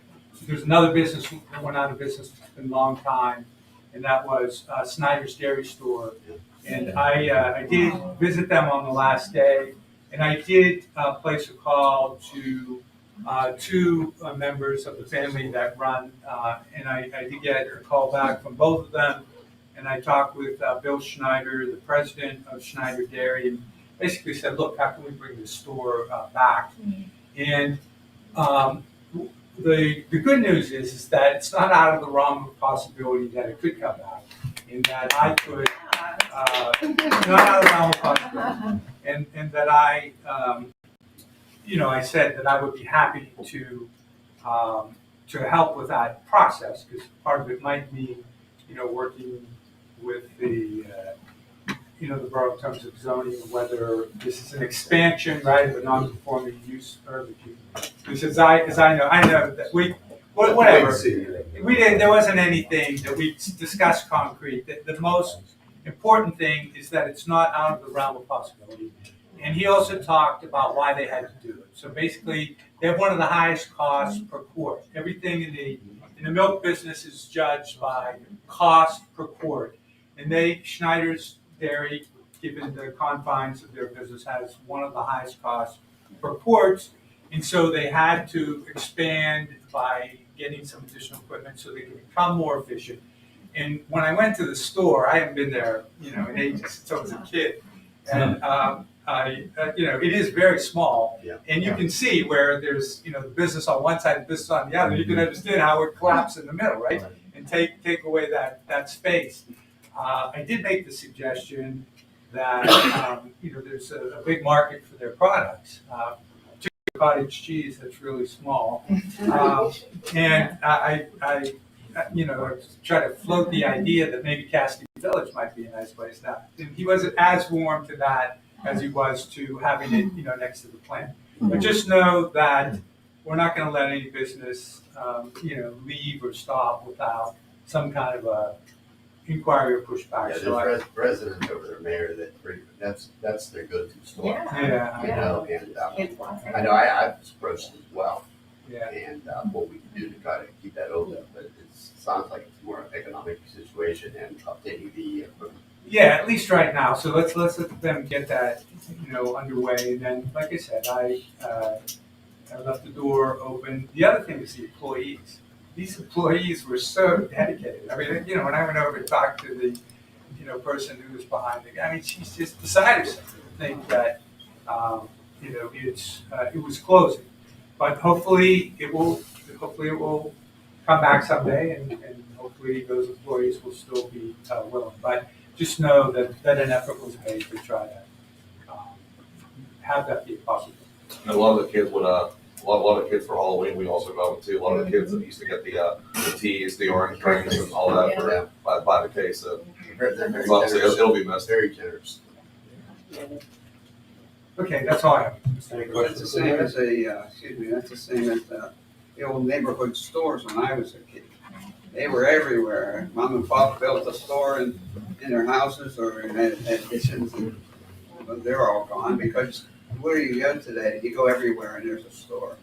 There's another business that went out of business in a long time, and that was Snyder's Dairy Store. And I did visit them on the last day, and I did place a call to 2 members of the family that run, and I did get a call back from both of them. And I talked with Bill Schneider, the president of Schneider Dairy, and basically said, look, how can we bring the store back? And the good news is that it's not out of the realm of possibility that it could come back, and that I could, not out of the realm of possibility, and that I said that I would be happy to help with that process, because part of it might mean, working with the borough in terms of zoning, whether this is an expansion, right, of a non-conforming use urban. Because as I know that whatever. There wasn't anything that we discussed concrete. The most important thing is that it's not out of the realm of possibility. And he also talked about why they had to do it. So basically, they have one of the highest costs per quart. Everything in the milk business is judged by cost per quart. And Schneider's Dairy, given the confines of their business, has one of the highest costs per quart. And so they had to expand by getting some additional equipment so they could become more efficient. And when I went to the store, I haven't been there, in ages since I was a kid. And it is very small, Yeah. and you can see where there's, the business on one side, the business on the other. You can understand how it collapsed in the middle, right? And take away that space. I did make the suggestion that there's a big market for their products. Cottage cheese that's really small, and I try to float the idea that maybe Cassidy Village might be a nice place. Now, he wasn't as warm to that as he was to having it, next to the plant. But just know that we're not going to let any business, leave or stop without some kind of a inquiry or pushback. Yeah, So there's residents over there, Mayor, that's their go-to store. yeah, And I know I've approached it as well, yeah. and what we can do to try to keep that open, but it sounds like it's more an economic situation and updating the equipment. Yeah, at least right now. So let's let them get that, underway. And then, like I said, I left the door open. The other thing is the employees. These employees were so dedicated. I mean, when I went over to talk to the, person who was behind it, she's just beside herself to think that, it was closing. But hopefully it will come back someday, and hopefully those employees will still be willing. But just know that an effort was made to try to have that be possible. And a lot of the kids would, a lot of kids for Halloween, we also go to, a lot of the kids that used to get the teas, the orange drinks and all that for, by the case. So They're very obviously generous. it'll be missed. Very generous. Okay, that's all I have. That's the same as that's the same as the old neighborhood stores when I was a kid. They were everywhere. Mom and Pop built a store in their houses or in additions, but they're all gone because where you go today, you go everywhere and there's a store,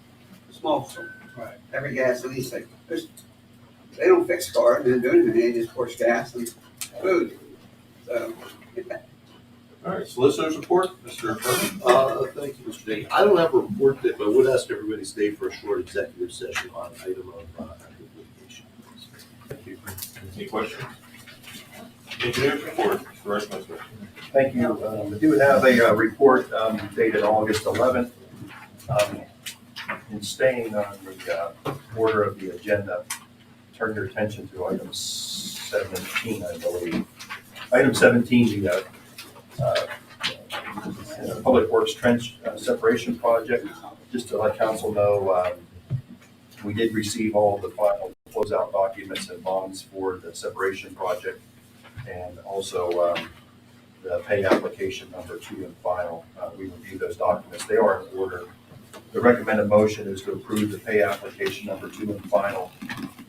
a small store. Right. Every gasoline station. They don't fix cars, they don't do anything, they just push gas and food. So, All right, solicitor's report, Mr. Herman. Thank you, Mr. Day. I don't have a report that, but I would ask everybody to stay for a short executive session on an item of active litigation. Thank you. Any questions? Engineer's report, Mr. Reichmeister. Thank you. We do have a report dated August 11th. In staying on the order of the agenda, turn your attention to item 17, I believe. Item 17, the Public Works Trench Separation Project. Just to let council know, we did receive all the final closeout documents and bonds for the separation project, and also the pay application number 2 and final. We reviewed those documents. They are in order. The recommended motion is to approve the pay application number 2 and final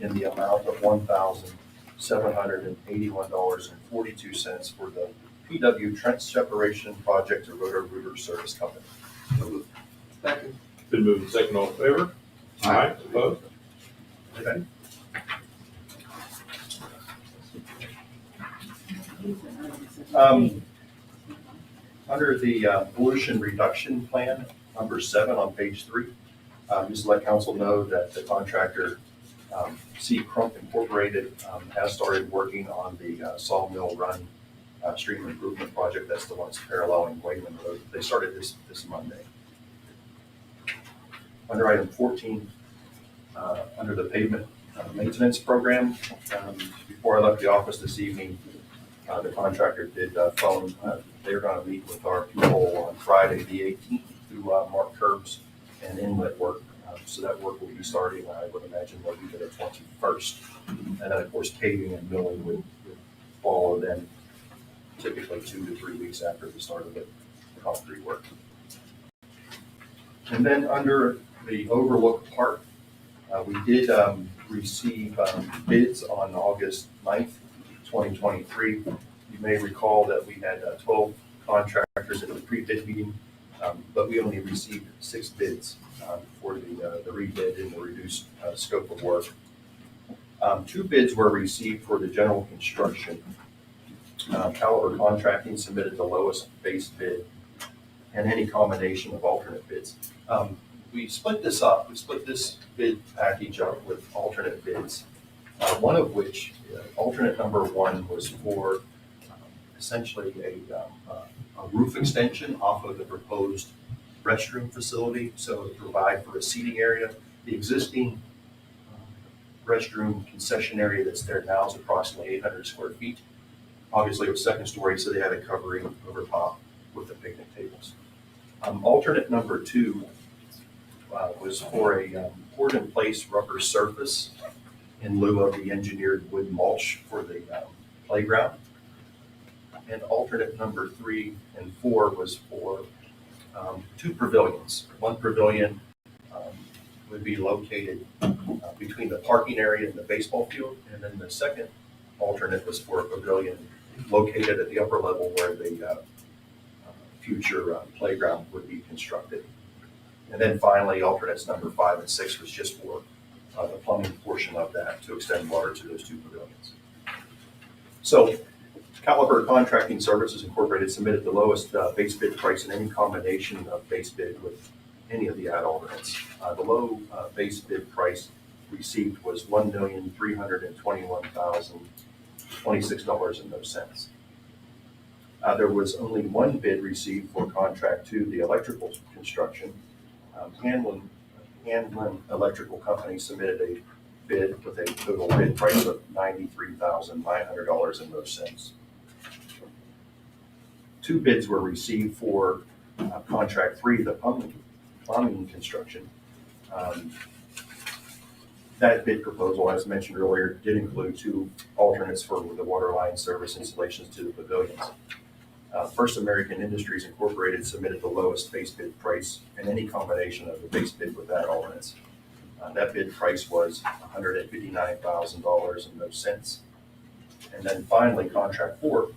in the amount of $1,781.42 for the PW Trench Separation Project to Roto-Rooter Service Company. second. Been moved and second, all in favor? Aye. Opposed? Okay. Under the pollution reduction plan, number 7 on page 3, just to let council know that the contractor, C. Crump Incorporated, has started working on the Sawmill Run stream improvement project. That's the one that's paralleling Wayman Road. They started this Monday. Under item 14, under the pavement maintenance program, before I left the office this evening, the contractor did phone. They're going to meet with our people on Friday the 18th to mark curbs and inlet work. So that work will be starting, I would imagine, the week of the 21st. And then, of course, paving and milling would follow then, typically 2 to 3 weeks after the start of the concrete work. And then under the Overlook Park, we did receive bids on August 9th, 2023. You may recall that we had 12 contractors at the pre-bid meeting but we only received 6 bids for the rebid and the reduced scope of work. 2 bids were received for the general construction. Caliber Contracting submitted the lowest base bid and any combination of alternate bids. We split this up. We split this bid package up with alternate bids, one of which, alternate number 1, was for essentially a roof extension off of the proposed restroom facility, so to provide for a seating area. The existing restroom concession area that's there now is approximately 800 square feet. Obviously, it was second story, so they had a covering over top with the picnic tables. Alternate number 2 was for a poured-in-place rubber surface in lieu of the engineered wood mulch for the playground. And alternate number 3 and 4 was for 2 pavilions. One pavilion would be located between the parking area and the baseball field, and then the second alternate was for a pavilion located at the upper level where the future playground would be constructed. And then finally, alternates number 5 and 6 was just for the plumbing portion of that to extend water to those 2 pavilions. So Caliber Contracting Services Incorporated submitted the lowest base bid price in any combination of base bid with any of the ad alternates. The low base bid price received was $1,321,026.00. There was only 1 bid received for contract 2, the electrical construction. Hanlon Electrical Company submitted a bid with a total bid price of $93,900.00. 2 bids were received for contract 3, the plumbing construction. That bid proposal, as mentioned earlier, did include 2 alternates for the water line service installations to the pavilions. First American Industries Incorporated submitted the lowest base bid price in any combination of the base bid with that alternates. That bid price was $159,000.00. And then finally, contract 4,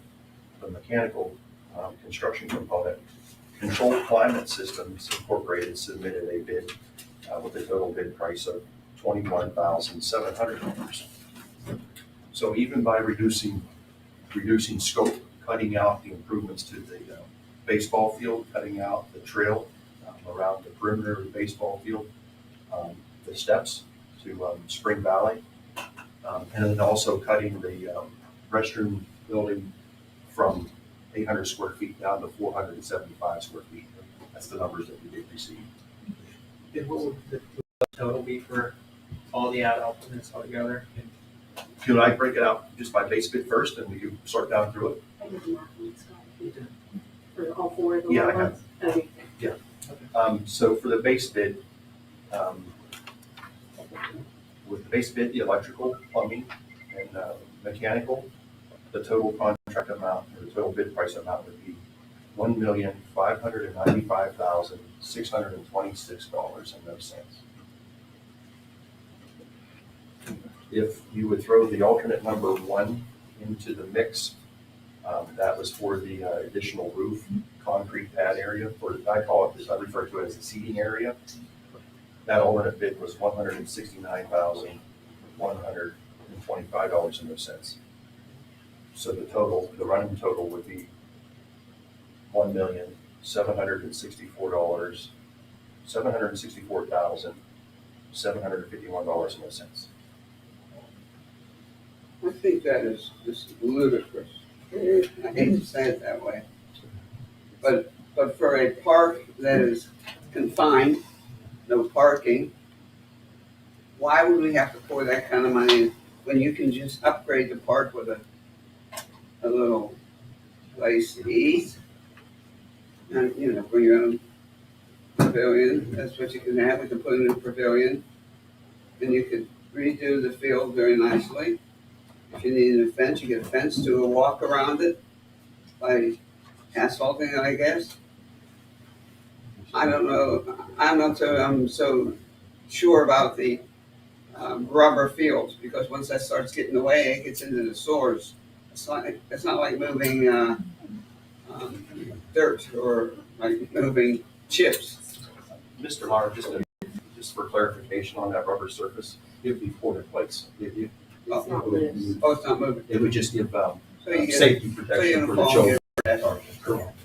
the mechanical construction component, Controlled Climate Systems Incorporated submitted a bid with a total bid price of $21,700. So even by reducing scope, cutting out the improvements to the baseball field, cutting out the trail around the perimeter of the baseball field, the steps to Spring Valley, and then also cutting the restroom building from 800 square feet down to 475 square feet. That's the numbers that we did receive. And what would the total be for all the ad alternates altogether? Could I break it out just by base bid first, and we can sort down through it? I did the math on this one. For all 4 of the Yeah, I low ones? Okay. So for the base bid, with the base bid, the electrical, plumbing, and mechanical, the total contract amount, or the total bid price amount would be $1,595,626.00. If you would throw the alternate number 1 into the mix, that was for the additional roof concrete pad area, I refer to it as the seating area. That alternate bid was $169,125.00. So the running total would be $764,751.00. I think that is just ludicrous. I hate to say it that way. But for a park that is confined, no parking, why would we have to pour that kind of money in when you can just upgrade the park with a little place to eat? And, bring your own pavilion, that's what you can have, we can put in a pavilion. And you could redo the field very nicely. If you need a fence, you get a fence, do a walk around it by asphalting it, I guess. I don't know, I'm so sure about the rubber fields, because once that starts getting away, it gets into the sores. It's not like moving dirt or like moving chips. Mr. Meyer, just for clarification on that rubber surface, it would be poured in place. It's not loose. Oh, it's not moving. It would just give So you get, safety so protection you for the fall children. Correct.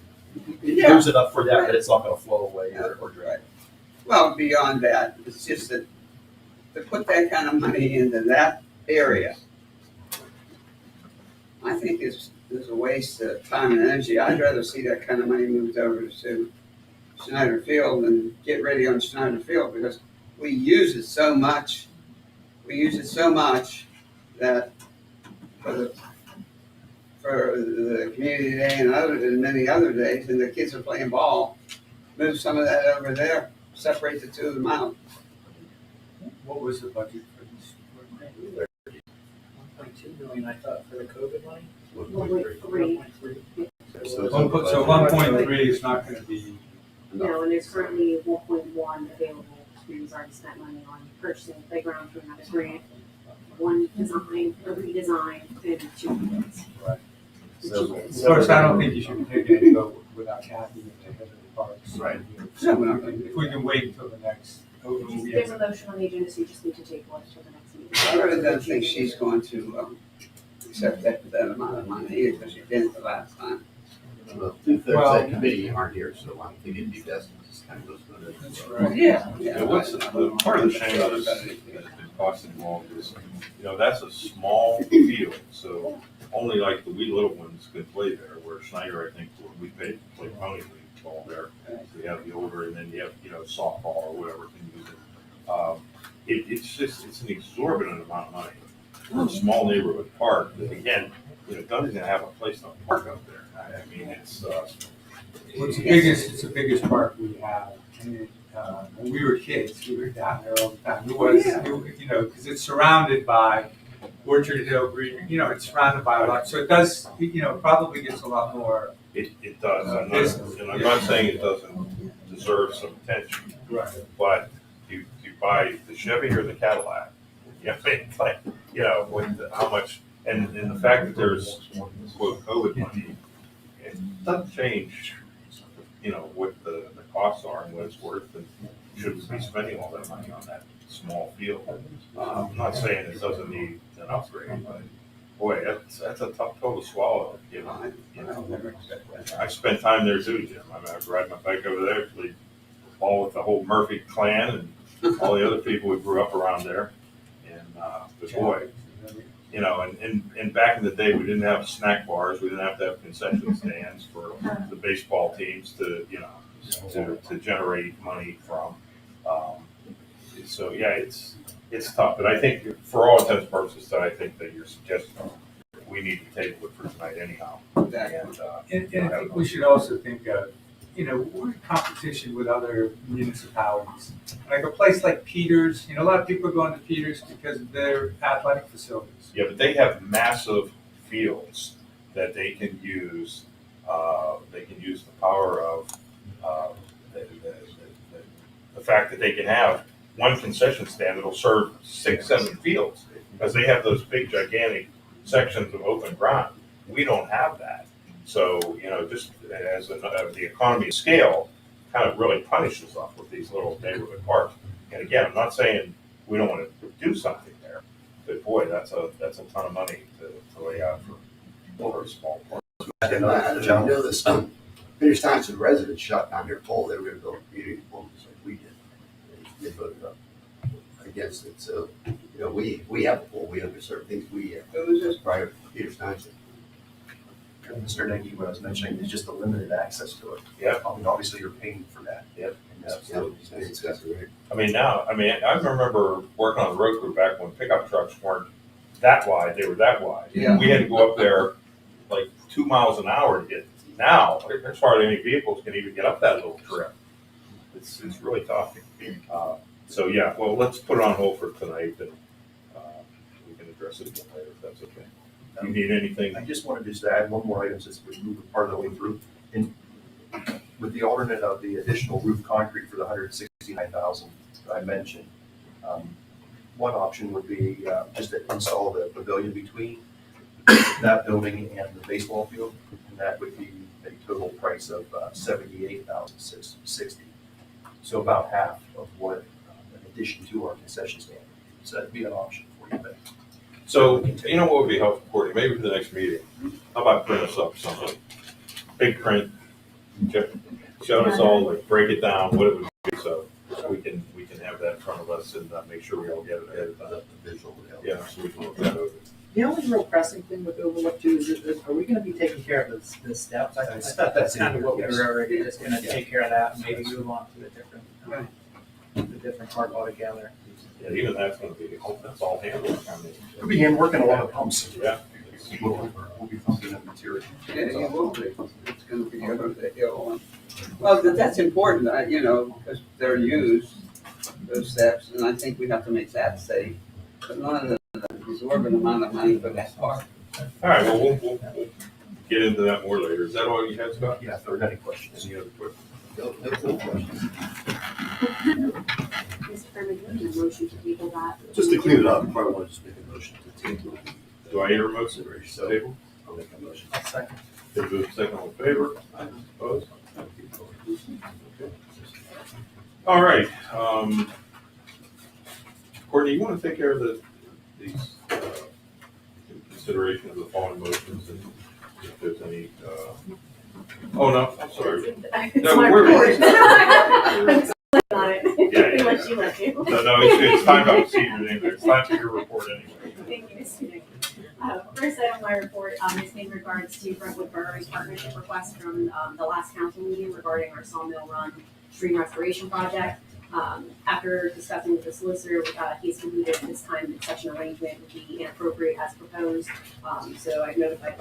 It Yeah. moves it up for that, but it's not gonna flow away or drag. Well, beyond that, it's just that to put that kind of money into that area, I think is a waste of time and energy. I'd rather see that kind of money moved over to Schneider Field and get ready on Schneider Field because we use it so much. We use it so much that for the community day and many other days, and the kids are playing ball, move some of that over there, separate the two of them out. What was the budget for this? 1.2 million, I thought, for the COVID money. 1.3. 1.3. So 1.3 is not gonna be. No, and there's currently 1.1 available. We've already spent money on purchasing a playground through another grant. One design, a redesign, and 2 bids. Right. The 2 bids. Of course, I don't think you should be taking any vote without Kathy at the head of the parks. Right. If we can wait until the next. There's a motion on the agenda, so you just need to table it till the next meeting. I really don't think she's going to accept that amount of money either because she didn't the last time. Well, 2/3 of Well- that committee aren't here, so I think it'd be best to just kind of go through it. That's right. Yeah. Yeah, what's, part of the shame of this that's been costing long is, that's a small field, so only like the wee little ones can play there, where Schneider, I think, we paid to play pony league ball there. So you have the older, and then you have, softball or whatever can use it. It's an exorbitant amount of money for a small neighborhood park, that again, doesn't even have a place to park up there. I mean, it's It's the biggest park we have. And, when we were kids, we were down there all the time. It was, because it's surrounded by Orchard Hill Green, it's surrounded by a lot. So it does, probably gets a lot more. It does, I'm not saying it doesn't deserve some attention, Right. but you buy the Chevy or the Cadillac. How much, and the fact that there's quote COVID money, it doesn't change, what the costs are and what it's worth, and should we be spending all that money on that small field? I'm not saying it doesn't need an upgrade, but boy, that's a tough pill to swallow, I spent time there too, Jim. I mean, I ride my bike over there, play ball with the whole Murphy clan and all the other people who grew up around there. And, but boy, and back in the day, we didn't have snack bars, we didn't have to have concession stands for the baseball teams to generate money from. So yeah, it's tough, but I think for all intents and purposes, I think that you're suggesting we need to table it for tonight anyhow. And And I think we should also think of, we're in competition with other municipalities. Like a place like Peters, a lot of people are going to Peters because of their athletic facilities. Yeah, but they have massive fields that they can use. They can use the power of the fact that they can have one concession stand that'll serve 6, 7 fields because they have those big, gigantic sections of open ground. We don't have that. So, just as the economy of scale kind of really punishes us with these little neighborhood parks. And again, I'm not saying we don't want to do something there, but boy, that's a ton of money to lay out for a small park. I don't know, this, Peters Township residents shot down their poll, they were gonna build a community pool just like we did. They voted up against it, so, we have a pool, we underserved things, we have. It was just Prior to Peters Township. Mr. Nagy, what I was mentioning is just the limited access to it. Yeah. I mean, obviously you're paying for that. Yep. in this facility. I remember working on the road crew back when pickup trucks weren't that wide, they were that wide. Yeah. We had to go up there like 2 miles an hour to get, now, there's hardly any vehicles can even get up that little trip. It's really tough. So yeah, well, let's put it on hold for tonight and, we can address it again later if that's okay. Do you need anything? I just wanted to just add one more item since we moved part of the way through. With the alternate of the additional roof concrete for the 169,000 that I mentioned, one option would be just to install the pavilion between that building and the baseball field, and that would be a total price of $78,660. So about half of what, in addition to our concession stand. So that'd be an option for you, but So, you know what would be helpful, Courtney, maybe for the next meeting, how about print us up something, big print, show us all, like, break it down, what it would be, so we can have that in front of us and make sure we all get it ahead of time. The visual would help. Yeah, so we can look that over. The only real pressing thing with overlook too is are we gonna be taking care of the steps? I thought that's kind of what we were already just gonna take care of that and maybe move on to the different part altogether. Yeah, even that's gonna be, that's all handled. we'll begin working a lot of pumps. Yeah. We'll be pumping up material. Yeah, it will be. It's gonna be over the hill. Well, that's important, you know, because they're used, those steps, and I think we have to make that safe. But none of the absorbent amount of money for that part. All right, well, we'll get into that more later. Is that all you had, Scott? Yeah, if there are any questions. Any other questions? No questions. Mr. Chairman, do you need a motion to table that? Just to clean it up, you probably want to just make a motion to table it. Do I hear a motion? So- Table? I'll make a motion. I'll second. Been moved second, all in favor? Opposed? Okay. All right, Courtney, you want to take care of these, consideration of the following motions and if there's any, oh, no, I'm sorry. It's No, my we're- report. On it. Yeah, Unless you let to. No, it's time about procedure anyway. It's time for your report anyway. Thank you, Mr. Nick. First item of my report is in regards to Brentwood Borough's partnership request from the last council meeting regarding our Sawmill Run stream restoration project. After discussing with the solicitor, he's concluded this time that such an arrangement would be inappropriate as proposed. So I've notified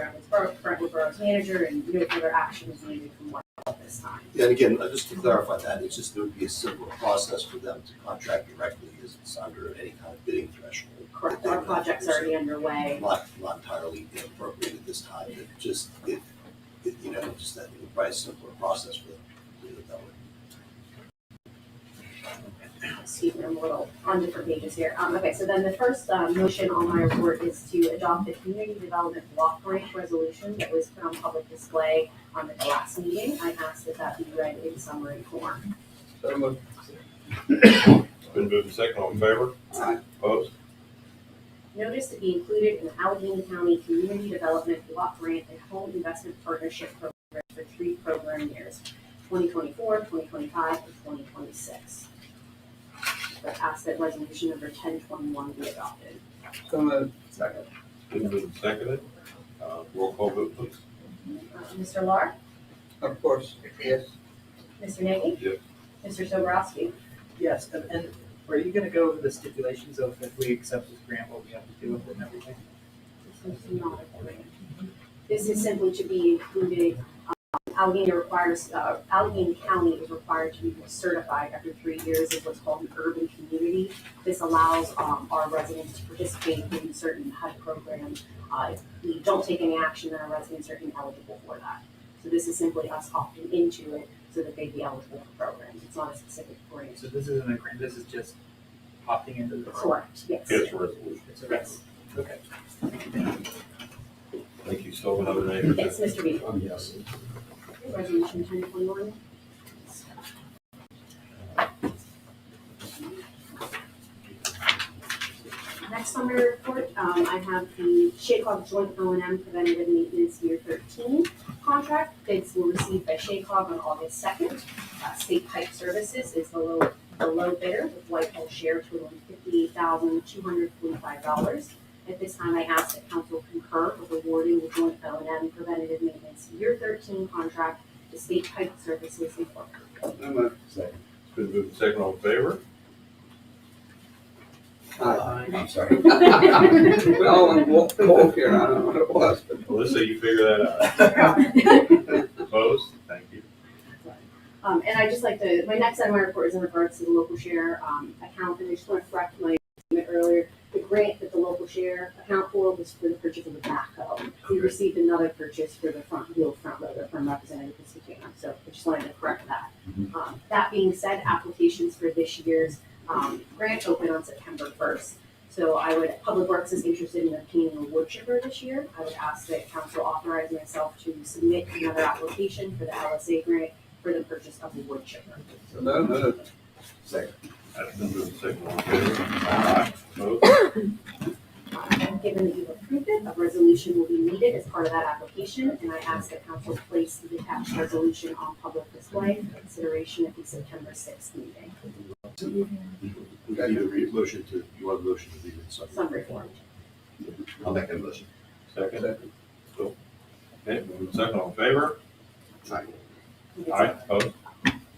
Brentwood Borough's manager and no further action is needed from Whitehall at this time. Yeah, and again, just to clarify that, it's just, it would be a simpler process for them to contract directly as it's under any kind of bidding threshold. Correct, our project's already underway. Not entirely inappropriate at this time, but just, you know, just that, it would probably a simpler process for them to do it that way. Excuse me, I'm a little on different pages here. Okay, so then the first motion on my report is to adopt the community development block grant resolution that was put on public display at the last meeting. I asked that be read in summary form. So moved. Been moved second, all in favor? Aye. Opposed? Notice to be included in the Allegheny County Community Development Block Grant and Home Investment Partnership Program for 3 program years, 2024, 2025, and 2026. I ask that resolution number 1021 be adopted. So moved. Second. Been moved and seconded. Roll call vote, please. Mr. Lar? Of course, yes. Mr. Nagy? Yes. Mr. Sobrowski? Yes, and are you gonna go over the stipulations of if we accept this grant, what we have to do with it and everything? This is not a grant. This is simply to be included. Allegheny County is required to be certified after 3 years as what's called an urban community. This allows our residents to participate in certain HUD programs. If we don't take any action, then our residents are ineligible for that. So this is simply us opting into it so that they'd be eligible for programs. It's not a specific grant. So this isn't a grant, this is just opting into the. Correct, yes. Yes, resolution. It's a Yes. Okay. Thank you. Still have another name? Yes, Mr. B. Yes. Resolution 1021. Next on my report, I have the Shaycog Joint O&M Preventative Maintenance Year 13 contract. Bids were received by Shaycog on August 2nd. State Pipe Services is the low bidder with Whitehall share totaling $58,245. At this time, I ask that council concur with awarding the Joint O&M Preventative Maintenance Year 13 contract to State Pipe Services Incorporated. So moved. Second. It's been moved second, all in favor? I'm sorry. We all went cold here, I don't know what it was, but. Melissa, you figure that out. Opposed? Thank you. And I just like to, my next item of my report is in regards to the local share account, and I just want to correct my statement earlier. The grant that the local share account for was for the purchase of a backhoe. We received another purchase for the front loader from Representative Piscatana, so I just wanted to correct that. That being said, applications for this year's grant open on September 1st. So Public Works is interested in obtaining a wood chipper this year. I would ask that council authorize myself to submit another application for the LSA grant for the purchase of the wood chipper. So moved. Second. That's been moved second, all in favor? Aye. Opposed? Given that you've approved it, a resolution will be needed as part of that application, and I ask that council place the attached resolution on public display for consideration at the September 6th meeting. We got a motion to, you want a motion to leave it summary? Summary form. I'll make that motion. Second. Cool. Okay, moved second, all in favor? Aye. Aye. Opposed?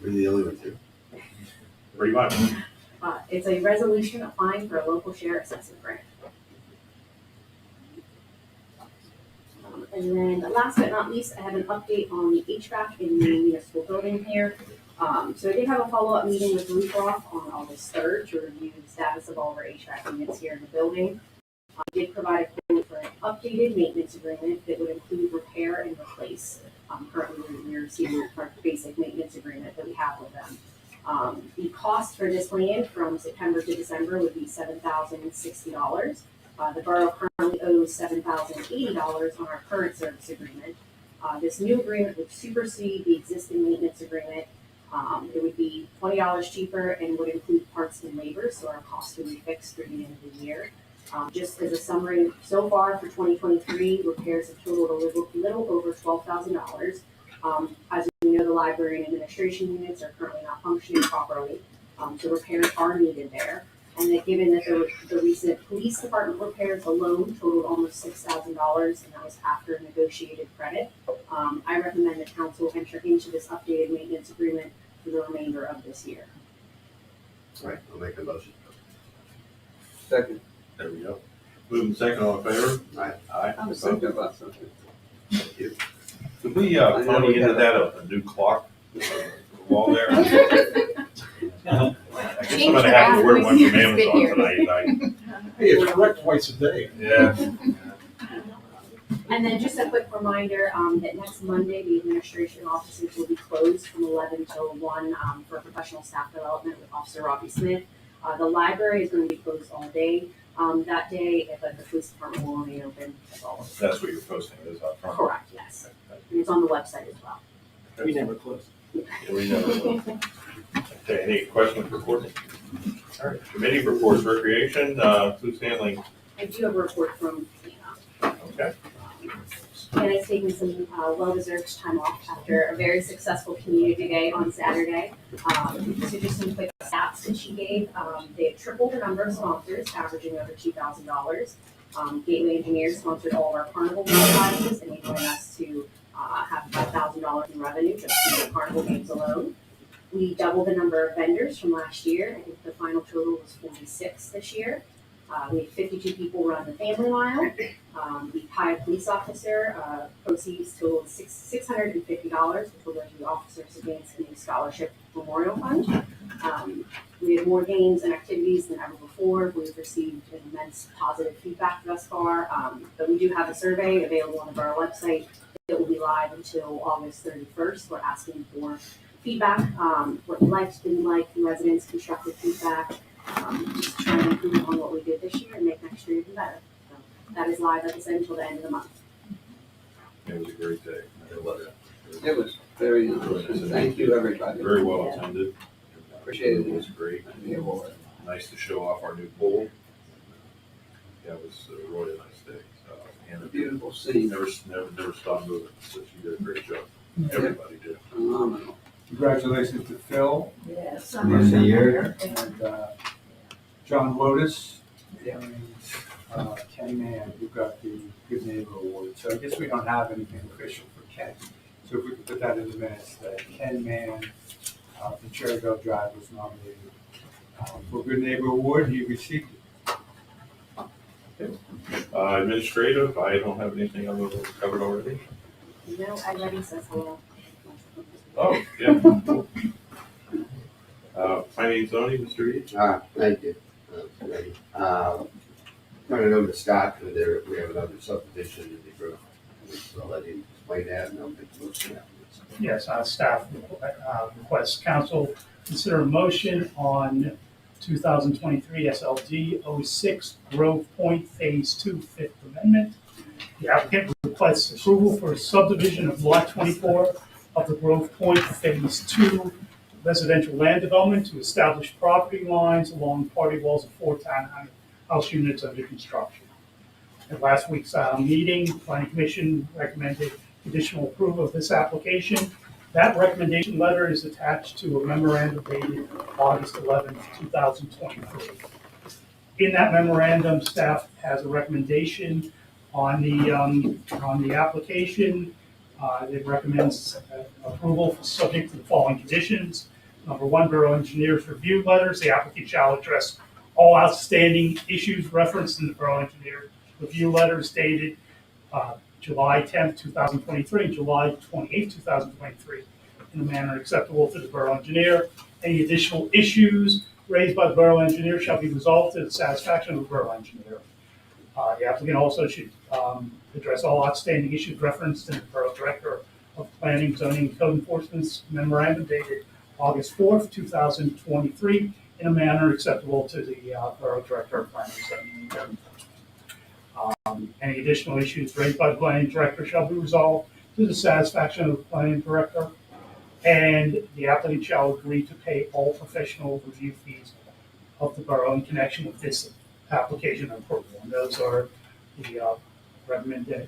We're the only ones here. Pretty much. It's a resolution applying for a local share assessment grant. And then last but not least, I have an update on the HVAC in the municipal building here. So I did have a follow-up meeting with Whitehall on August 3rd to review the status of all of our HVAC units here in the building. I did provide a quote for an updated maintenance agreement that would include repair and replace. Currently, we're receiving our basic maintenance agreement that we have with them. The cost for this plan from September to December would be $7,060. The borough currently owes $7,080 on our current service agreement. This new agreement would supersede the existing maintenance agreement. It would be $20 cheaper and would include parts and labor, so our costs would be fixed through the end of the year. Just as a summary, so far for 2023, repairs have totaled a little over $12,000. As you know, the library and administration units are currently not functioning properly, so repairs are needed there. And that given that the recent police department repairs alone totaled almost $6,000, and that was after negotiated credit, I recommend that council enter into this updated maintenance agreement for the remainder of this year. All right, I'll make a motion. Second. There we go. Moving second, all in favor? Aye. Aye. I was thinking about something. Thank you. Could we, pony into that a new clock? The wall there? I guess I'm gonna have to order one from Amazon tonight. Hey, it's correct twice a day. Yeah. And then just a quick reminder that next Monday, the administration offices will be closed from 11 till 1 for professional staff development with Officer Robbie Smith. The library is going to be closed all day that day, but the police department will remain open as always. That's what you're posting is up front? Correct, yes. And it's on the website as well. We never close. We never will. Okay, any questions for Courtney? All right, committee reports, recreation, who's handling? I do have a report from Tina. Okay. Anna's taking some well-deserved time off after a very successful community day on Saturday. So just some quick stats that she gave. They had tripled the number of sponsors, averaging over $2,000. Gateway Engineers sponsored all of our carnival prizes, enabling us to have $5,000 in revenue just from the carnival games alone. We doubled the number of vendors from last year. I think the final total was 46 this year. We had 52 people run the family mile. The High Police Officer proceeds totaled $650, which will go to the Officers Advanced Community Scholarship Memorial Fund. We had more games and activities than ever before. We've received immense positive feedback thus far, but we do have a survey available on the borough website that will be live until August 31st. We're asking for feedback, what you liked, didn't like, from residents, constructive feedback. Just trying to improve on what we did this year and make next year even better. So that is live, like I said, until the end of the month. It was a great day. I love it. It was very nice. Thank you, everybody. Very well attended. Appreciate it. It was great. The award. Nice to show off our new pool. Yeah, it was a really nice day. And Beautiful scene. never stopped moving, so she did a great job. Everybody did. Phenomenal. Congratulations to Phil Yes. End of the year. and John Lotus and Ken Mann, who got the Good Neighbor Award. So I guess we don't have anything official for Ken. So if we could put that in the minutes, that Ken Mann from Cherryville Drive was nominated for Good Neighbor Award. He received it. Administrative, I don't have anything other than covered already. No, everybody says hello. Oh, yeah. Cool. Planning and zoning, Mr. Reed? Thank you. Turn it over to Scott, we have another subdivision in the group. So I'll let him explain that and I'll make the motion afterwards. Yes, staff requests council consider a motion on 2023 SLD 06 Grove Point Phase 2 Fifth Amendment. The applicant requests approval for a subdivision of Lot 24 of the Grove Point Phase 2 residential land development to establish property lines along party walls of 4 townhouse units under construction. At last week's meeting, the Planning Commission recommended conditional approval of this application. That recommendation letter is attached to a memorandum dated August 11th, 2023. In that memorandum, staff has a recommendation on the application. It recommends approval subject to the following conditions. Number one, Borough Engineers review letters. The applicant shall address all outstanding issues referenced in the Borough Engineer review letters dated July 10th, 2023, and July 28th, 2023, in a manner acceptable to the Borough Engineer. Any additional issues raised by the Borough Engineer shall be resolved to the satisfaction of the Borough Engineer. The applicant also should address all outstanding issues referenced in the Borough Director of Planning, Zoning, and Code Enforcement's memorandum dated August 4th, 2023, in a manner acceptable to the Borough Director of Planning, Zoning, and Code Enforcement. Any additional issues raised by the Planning Director shall be resolved to the satisfaction of the Planning Director, and the applicant shall agree to pay all professional review fees of the Borough in connection with this application and approval. And those are the recommended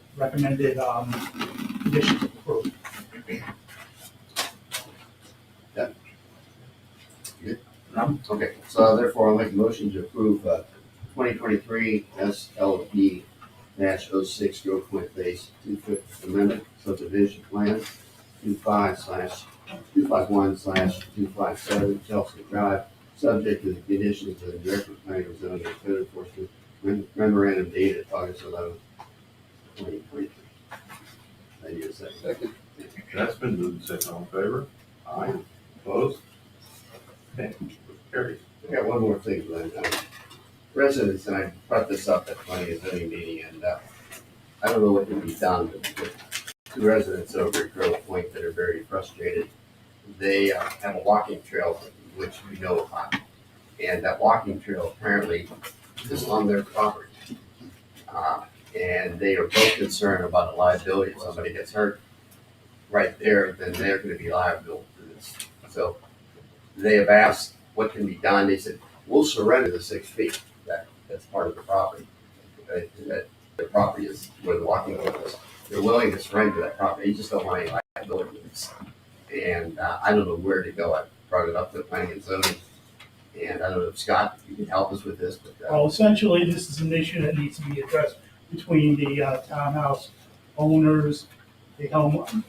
conditions of approval. Okay, so therefore I'll make a motion to approve 2023 SLD -06 Grove Point Phase 2/5 Amendment Subdivision Plan 25/251/257 Chelsea Drive, subject to the conditions of the Director of Planning and Zoning and Code Enforcement memorandum dated August 11th, 2023. I need a second. That's been moved and seconded. All in favor? Aye. Opposed? Okay, carries. I got one more thing, Glenn. Residents, and I brought this up at Planning and Zoning meeting, and I don't know what can be done, but two residents over at Grove Point that are very frustrated. They have a walking trail which we know about, and that walking trail apparently is on their property. And they are both concerned about the liability. If somebody gets hurt right there, then they're going to be liable for this. So they have asked what can be done. They said, we'll surrender the 6 feet. That's part of the property. That their property is where the walking trail is. They're willing to surrender that property. They just don't want any liability. And I don't know where to go. I brought it up to Planning and Zoning. And I don't know if Scott, you can help us with this. But, Well, essentially, this is an issue that needs to be addressed between the townhouse owners, the homeowners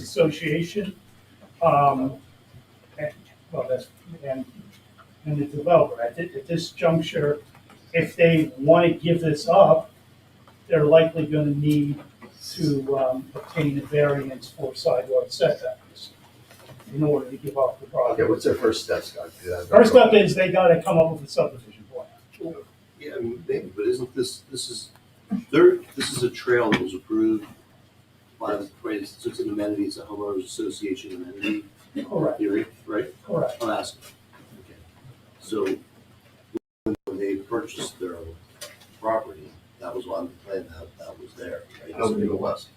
association, and the developer. At this juncture, if they want to give this up, they're likely going to need to obtain a variance for side yard setbacks in order to give up the property. okay, what's their first step, Scott? First step is they got to come up with a subdivision plan. Yeah, I mean, maybe, but isn't this is a trail that was approved by the, right, it's an amenity, it's a homeowners association amenity Correct. theory, right? Correct. I'm asking. Okay. So when they purchased their property, that was on the plan that was there, right? I don't think it was.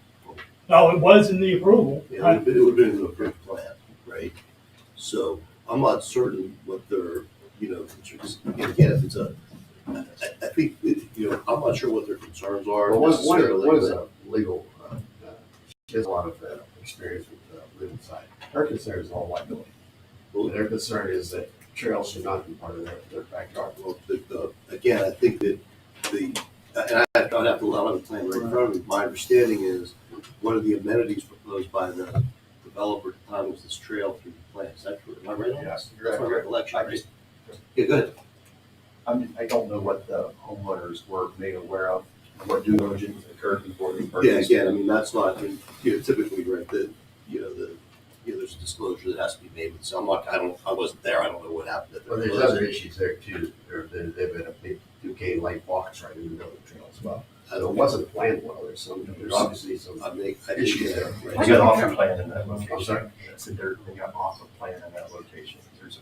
No, it was in the approval. Yeah, it would have been an approved plan, right? So I'm not certain what their, again, if it's I think, I'm not sure what their concerns are. Well, one necessarily, is but- a legal, she has a lot of experience with legal side. Her concern is all liability. Well, their concern is that trails should not be part of their backyard. Well, again, I think that and I don't have to allow the plan right in front of me. My understanding is one of the amenities proposed by the developer at the time was this trail through the plan. Is that true? Am I right on Yes, that? you're That's my right. recollection, right? Yeah, go ahead. I don't know what the homeowners were made aware of, what due diligence occurred before they Yeah, purchased. again, I mean, that's not, typically, right, there's a disclosure that has to be made with some, I wasn't there, I don't know what happened. Well, there's other issues there too. They've been a big 2K light walks right in the middle of the trail as well. So it wasn't planned well. There's obviously some issues there. They got off the plan in that location. I'm sorry? Yes, they got off the plan in that location. There's a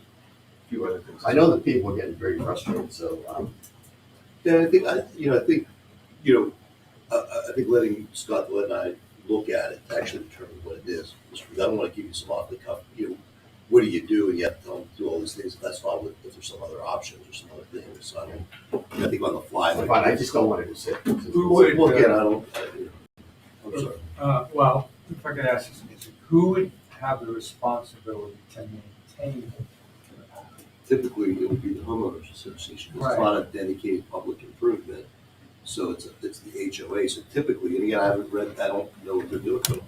few other things. I know that people are getting very frustrated, so, Yeah, I think letting Scott, Glenn and I, look at it to actually determine what it is. I don't want to give you some off the cuff, what do you do, and you have to do all these things, if that's not, if there's some other options or some other things, so I think on the fly. Fine, I just don't want it to sit. Who would, Well, again, I'm sorry. well, if I could ask you something, who would have the responsibility to maintain it? Typically, it would be the homeowners association, it's Right. not a dedicated public improvement, so it's the HOA, so typically, and again, I haven't read, I don't know what they're doing, but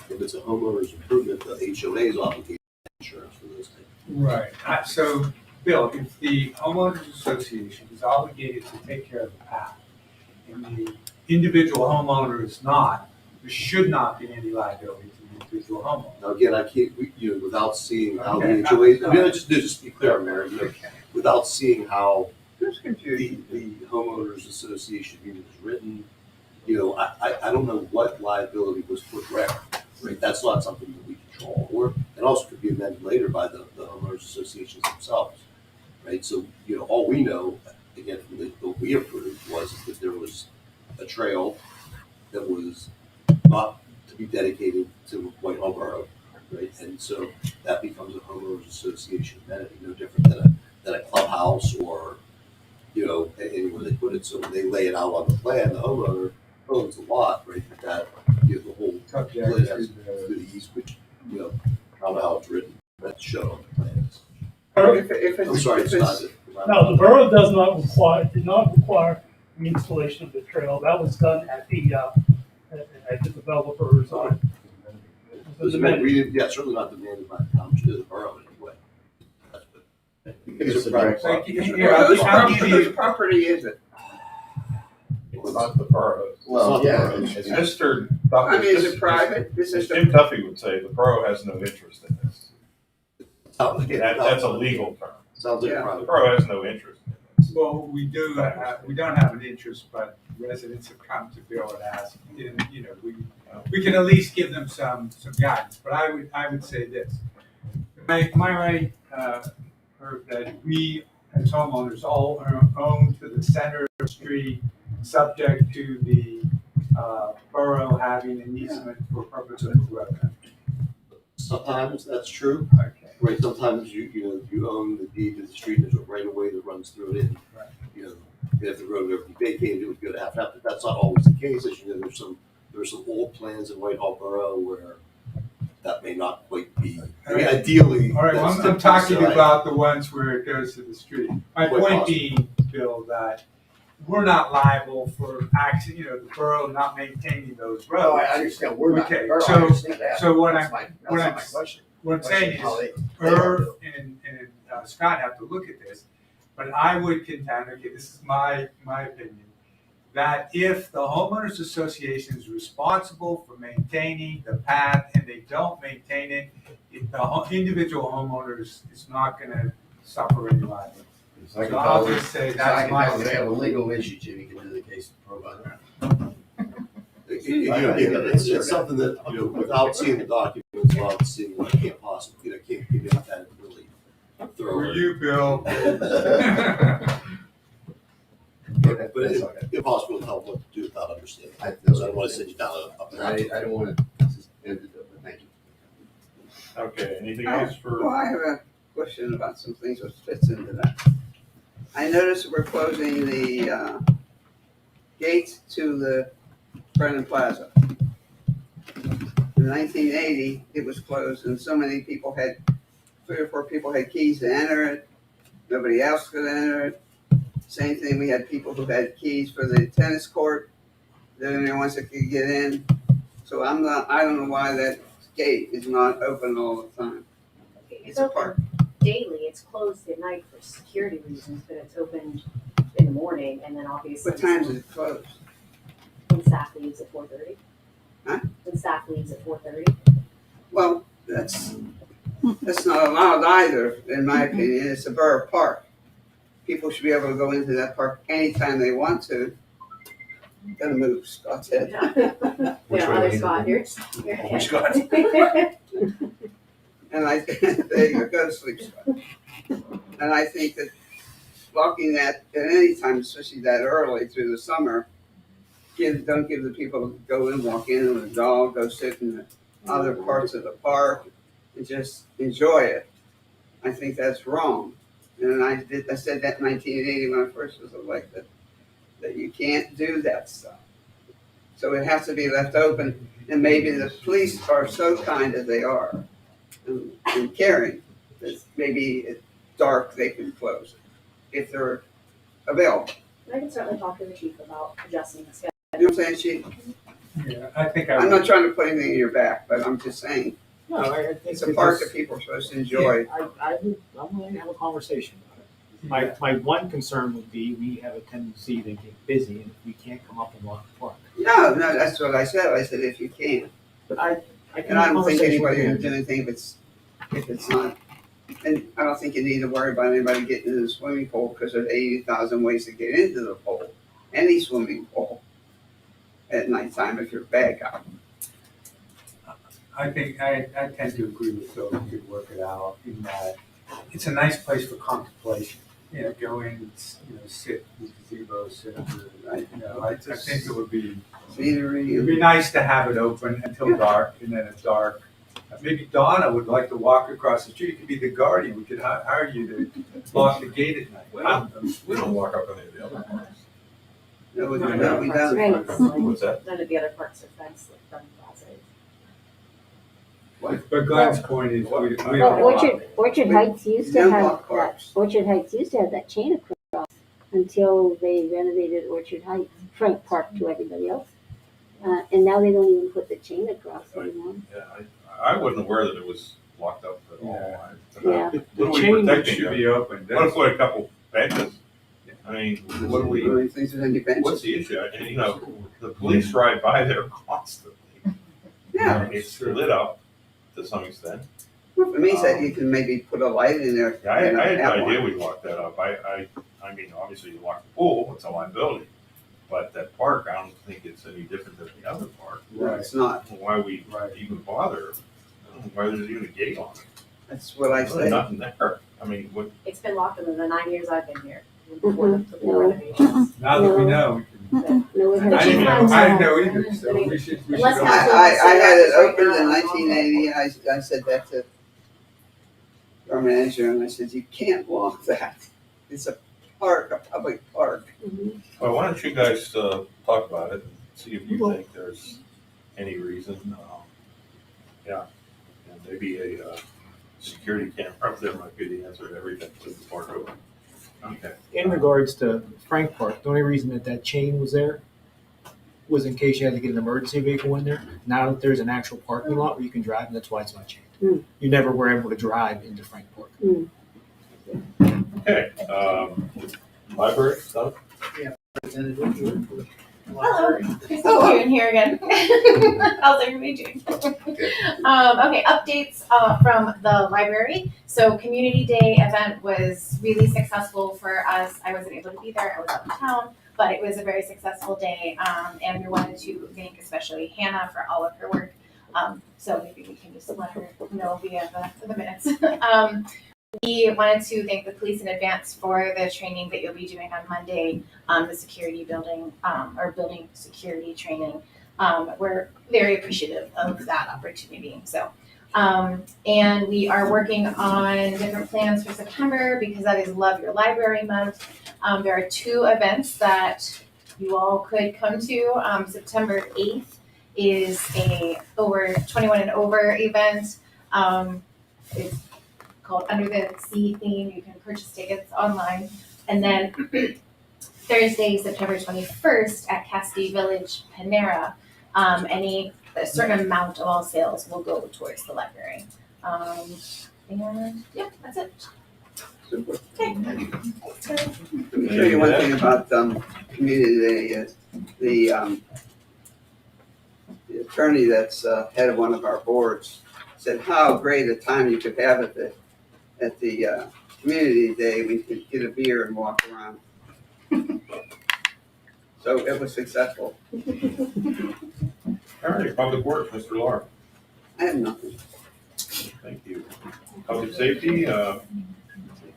if it's a homeowners improvement, the HOA is obligated to insurance for those things. Right. So, Bill, if the homeowners association is obligated to take care of the path, and the individual homeowner is not, there should not be any liability to the individual homeowner. Now, again, I can't, without seeing how Okay. the HOA, I mean, just to be clear, Mary, without seeing how There's confusion. the homeowners association unit is written, I don't know what liability was put where, right? That's not something that we control, or, and also could be amended later by the homeowners associations themselves, right? So, all we know, again, from what we approved was that there was a trail that was not to be dedicated to Whitehall Borough, right? And so that becomes a homeowners association amenity, no different than a clubhouse or, anywhere they put it. So when they lay it out on the plan, the homeowner owns the lot, right? That, the whole Subject plan to has to the, the east, which, I don't know how it's written, that's shown on the plans. If it's, I'm sorry, if it's not. it's, No, the borough did not require the installation of the trail. That was done at the developer's, We didn't, certainly not demanded by the township, the borough in any way. That's what- It's a direct Thank you. property. Yeah, whose I'll give you- property is it? It's not the borough. Well, yeah. As Mr. I mean, is Duffy, it private? This as is Jim the, Duffy would say, the borough has no interest in this. That's a Sounds legal term. like a Yeah. The private. borough has no interest in this. well, we don't have an interest, but residents have come to Bill and asked, we can at least give them some guidance, but I would say this. Am I right, Herb, that we as homeowners all are owned to the center of the street, subject to the borough having an easement for purpose of road? Sometimes that's true, Okay. right? Sometimes you own the deed to the street, there's a right of way that runs through it, and, Right. if the road ever be vacated, it would go to half, but that's not always the case, as you know, there's some old plans in Whitehall Borough where that may not quite be, I mean, ideally. All right, well, that's I'm talking typically about the ones where it goes to the street. My Quite point possible. being, Bill, that we're not liable for actually, the borough not maintaining those No, roads. I understand, we're not, Okay, I so- understand that. so what That's I'm- my- what that's I'm- not my question. What I'm saying How is, they- Irv and Scott have to look at this, but I would contend, okay, this is my opinion, that if the homeowners association is responsible for maintaining the path and they don't maintain it, if the individual homeowners is not gonna suffer any liability. So I can So I'll tell just say so I that's can my tell they have a opinion. legal issue, Jim, you can do the case provider. It's something that, without seeing the documents, without seeing what can't possibly, can't give you that kind of really thorough. For you, Bill. But That's it's okay. impossible to tell what to do without understanding. I So I don't want to send you down I don't want to end it, but thank you. Okay, anything else well, for, I have a question about some things which fits into that. I noticed we're closing the, gates to the Brennan Plaza. In 1980, it was closed and so many people 3 or 4 people had keys to enter it. Nobody else could enter it. Same thing, we had people who had keys for the tennis court. They're the only ones that could get in. So I don't know why that gate is not open all the time. It's open daily, it's closed at night for security reasons, but it's opened in the morning, and then obviously. What time is it closed? When staff leaves at 4:30. Huh? When staff leaves at 4:30. Well, that's not allowed either, in my opinion. It's a borough park. People should be able to go into that park anytime they want to. Gonna move Scott's head. Yeah, other Scott, you're. Which Scott? And there you go to sleep, Scott. And I think that blocking that at any time, especially that early through the summer, don't give the people to go in, walk in with a dog, go sit in the other parts of the park and just enjoy it. I think that's wrong. And I said that in 1980 when I first was elected, that you can't do that stuff. So it has to be left open, and maybe the police are so kind as they are and caring, that maybe at dark they can close it if they're available. I can certainly talk to the chief about adjusting the schedule. You know what I'm saying, Chief? Yeah, I think I'm not trying to put anything in your back, but I'm just saying, No, I think it's a park that people are supposed to enjoy. I'm willing to have a conversation about it. My one concern would be, we have a tendency to get busy, and if we can't come up and walk the park. No, that's what I said. I said if you can. But I And can I have a don't think conversation with anybody would him. do anything if it's not. And I don't think you need to worry about anybody getting in the swimming pool because there's 80,000 ways to get into the pool, any swimming pool, at nighttime if you're a bad guy. I think, I tend to agree with Phil, we could work it out in that it's a nice place for contemplation. You know, go in, sit in the gazebo, sit under, I think it would be, Scenery. it'd be nice to have it open until dark, and then at dark. Maybe Donna would like to walk across the street, you could be the guardian, we could hire you to lock the gate at night. We don't walk up any of the other parks. No, we None don't. What's that? of the other parks are fenced like from Plaza. But Glenn's point is, we don't. Well, Orchard Heights used to No have walk that, parks. Orchard Heights used to have that chain across until they renovated Orchard Heights, Frank Park to everybody else. And now they don't even put the chain across anymore. Yeah, I wasn't aware that it was locked up at all. Yeah. What are we chain protecting should there? be open. What if we put a couple benches? I mean, what do we, Any things with any benches? what's the issue? And, you know, the police ride by there constantly. Yeah. It's lit up to some extent. Well, for me, said you can maybe put a light in there. Yeah, I had have no one. idea we locked that up. I mean, obviously you lock the pool, it's a liability. But that park, I don't think it's any different than the other park. No, it's not. Why we even bother? I don't know why there's even a gate on it. That's what I There's say. nothing there. I mean, what, It's been locked in the 9 years I've been here, before the No. renovations. Now that we know, we can. No, it The I chief didn't know, finds I didn't out. know either, so we should. Unless go- council- I had it Right opened in now, 1980. I said that to our manager, and I said, you can't walk that. It's a park, a public park. well, why don't you guys talk about it and see if you think there's any reason, yeah. And maybe a security camera up there might be the answer to everything with the park open. Okay. In regards to Frank Park, the only reason that chain was there was in case you had to get an emergency vehicle in there. Now that there's an actual parking lot where you can drive, and that's why it's not chained. You never were able to drive into Frank Park. Okay, library stuff? Hello, Kristen June here again. How's everybody doing? Okay, updates from the library. So Community Day event was really successful for us. I wasn't able to be there, I was out of town, but it was a very successful day. And we wanted to thank especially Hannah for all of her work. So maybe we can just let her know via the minutes. We wanted to thank the police in advance for the training that you'll be doing on Monday, the security building, or building security training. We're very appreciative of that opportunity. So, and we are working on different plans for September because that is Love Your Library Month. There are 2 events that you all could come to. September 8th is a over 21 and over event. It's called Under the Sea theme. You can purchase tickets online. And then Thursday, September 21st at Cassidy Village, Panera, a certain amount of all sales will go towards the library. And yeah, that's it. Super. Okay. Let me show you one thing about Community Day. The attorney that's head of one of our boards said how great a time you could have at the Community Day. We could get a beer and walk around. So it was successful. All right, Public Works, Mr. Lahr. I have nothing. Thank you. Public Safety,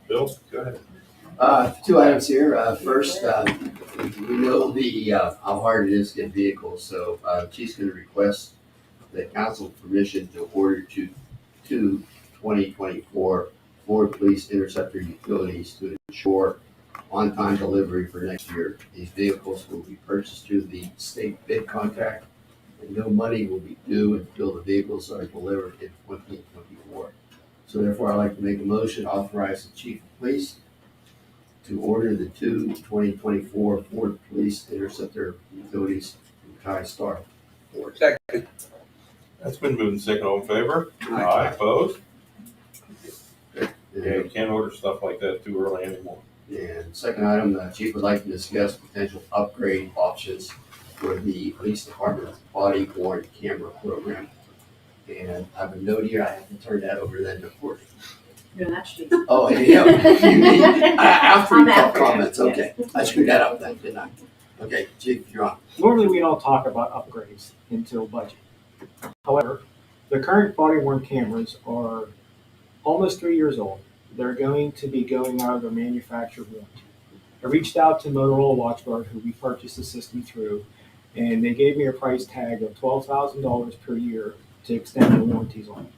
Bill, go ahead. 2 items here. First, we we know how hard it is to get vehicles, so, Chief's gonna request the council permission to order two 2024 Ford Police Interceptor utilities to ensure on-time delivery for next year. These vehicles will be purchased through the state bid contract, and no money will be due until the vehicles are delivered in 2024. So therefore, I'd like to make a motion, to authorize the chief of police to order the two 2024 Ford Police Interceptor utilities from Tri-Star Ford. Second. That's been moved and second. All in favor? Aye. Opposed? Yeah, you can't order stuff like that too early anymore. And second item, the chief would like to discuss potential upgrade options for the police department's body worn camera program. And I have a note here, I have to turn that over then to Courtney. No, that's Chief. Oh, yeah, after I'm you talk after, comments, yes. okay. I screwed that up then, didn't I? Okay, chief, you're on. Normally, we don't talk about upgrades until budget. However, the current body worn cameras are almost 3 years old. They're going to be going out of their manufacturer warranty. I reached out to Motorola WatchGuard, who we purchased the system through, and they gave me a price tag of $12,000 per year to extend the warranties on it.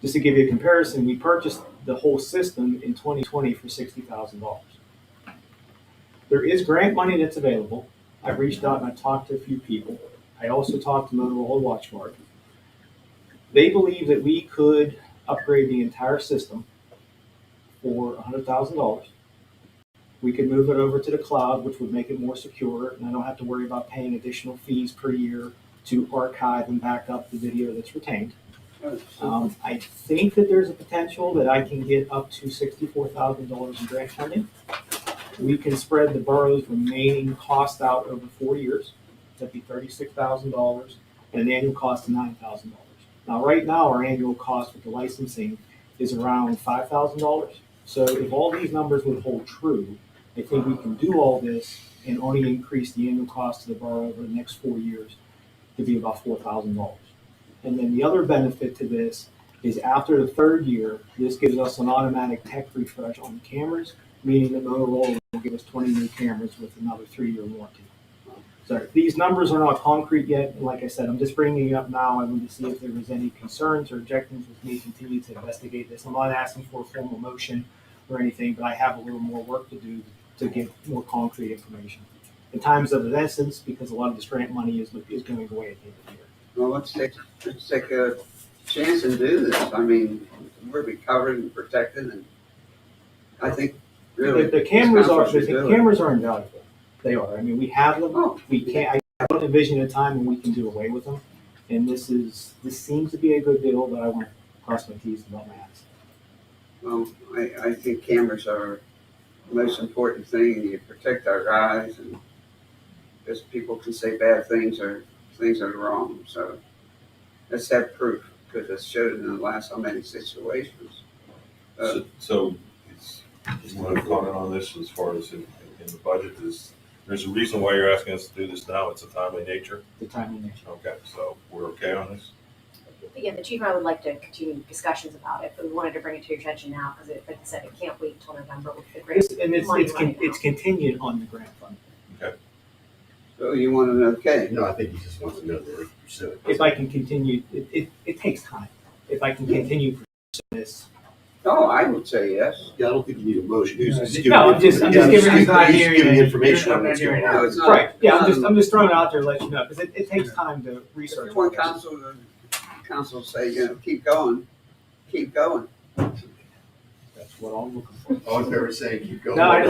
Just to give you a comparison, we purchased the whole system in 2020 for $60,000. There is grant money that's available. I've reached out and I've talked to a few people. I also talked to Motorola WatchGuard. They believe that we could upgrade the entire system for $100,000. We could move it over to the cloud, which would make it more secure, and I don't have to worry about paying additional fees per year to archive and back up the video that's retained. I think that there's a potential that I can get up to $64,000 in grant funding. We can spread the borough's remaining cost out over 4 years. That'd be $36,000 and an annual cost of $9,000. Now, right now, our annual cost with the licensing is around $5,000. So if all these numbers would hold true, I think we can do all this and only increase the annual cost to the borough over the next 4 years to be about $4,000. And then the other benefit to this is after the third year, this gives us an automatic tech refresh on the cameras, meaning that Motorola will give us 20 new cameras with another 3-year warranty. So these numbers are not concrete yet, and like I said, I'm just bringing it up now. I wanted to see if there was any concerns or objections with me continue to investigate this. I'm not asking for a formal motion or anything, but I have a little more work to do to get more concrete information. In times of the essence, because a lot of this grant money is going away at the end of the year. Well, let's take a chance and do this. I mean, we're be covered and protected, and I think really The cameras are this conference should do it. invaluable. They are. I mean, we have them. Oh. We can't. I don't envision a time when we can do away with them. And this seems to be a good deal, but I want to cross my T's and dot my I's. Well, I think cameras are the most important thing. You protect our eyes, and because people can say bad things or things are wrong. So let's have proof, because it's showed in the last so many situations. So you want to comment on this as far as in the budget is, there's a reason why you're asking us to do this now. It's a timely nature. The timely nature. Okay, so we're okay on this? Again, the chief and I would like to continue discussions about it, but we wanted to bring it to your attention now because, like I said, it can't wait until November with the grant. It's contingent on the grant fund. So you want an okay? No, I think he just wants to know that we pursue it. If I can continue, it takes time. If I can continue pursuing this. Oh, I would say yes. Yeah, I don't think you need a motion. No, I'm just giving you an idea. Giving the information on what's going No, on. it's not. Right, yeah, I'm just throwing it out there to let you know, because it takes time to research. If you want council say, keep going, keep going. That's what I'm looking for. All in favor, say keep going. No, I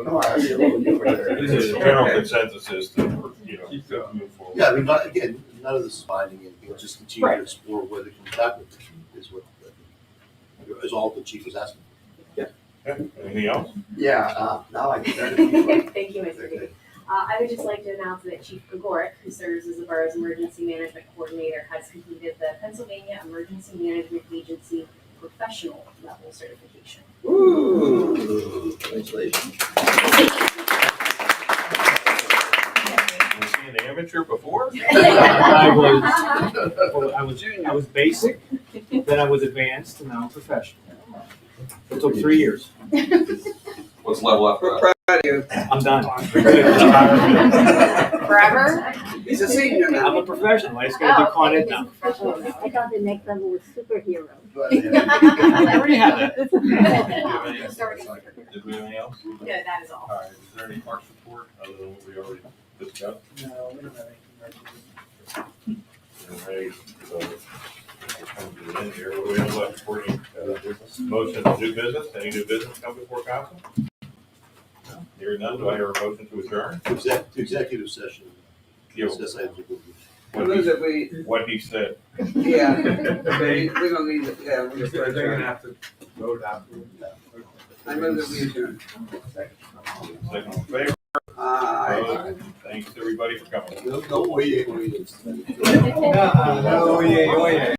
No, I see a little humor there. This is a general consensus is to, move forward. Yeah, I mean, again, none of this is binding anything, just continue to explore whether it comes back with is what, is all the chief was asking. Yeah. Anything else? Yeah, now I can. Thank you, Mr. D. I would just like to announce that Chief Gregoric, who serves as the borough's emergency management coordinator, has completed the Pennsylvania Emergency Management Agency professional level certification. Ooh, congratulations. Was he an amateur before? I was basic, then I was advanced, and now I'm professional. It took 3 years. What's level after We're that? proud of you. I'm done. Forever? He's a senior now. I'm a professional. I just gotta do Con Ed now. I thought the next level was superhero. I already have that. Did we have anything else? No, that is all. All right, is there any parks report other than what we already discussed? No, we don't have anything. All right, so we'll come to the end here. What do we have left reporting? Business? Motion to do business? Any new business come before council? No? Hearing none, do I hear a motion to adjourn? Executive session. Yeah. Discuss items of business. I move that we, What he said. yeah, we don't need it, yeah, we just. They're gonna have to vote after. I move that we adjourn. Second in favor? Opposed? Thanks, everybody, for coming. No, wait. No, yeah.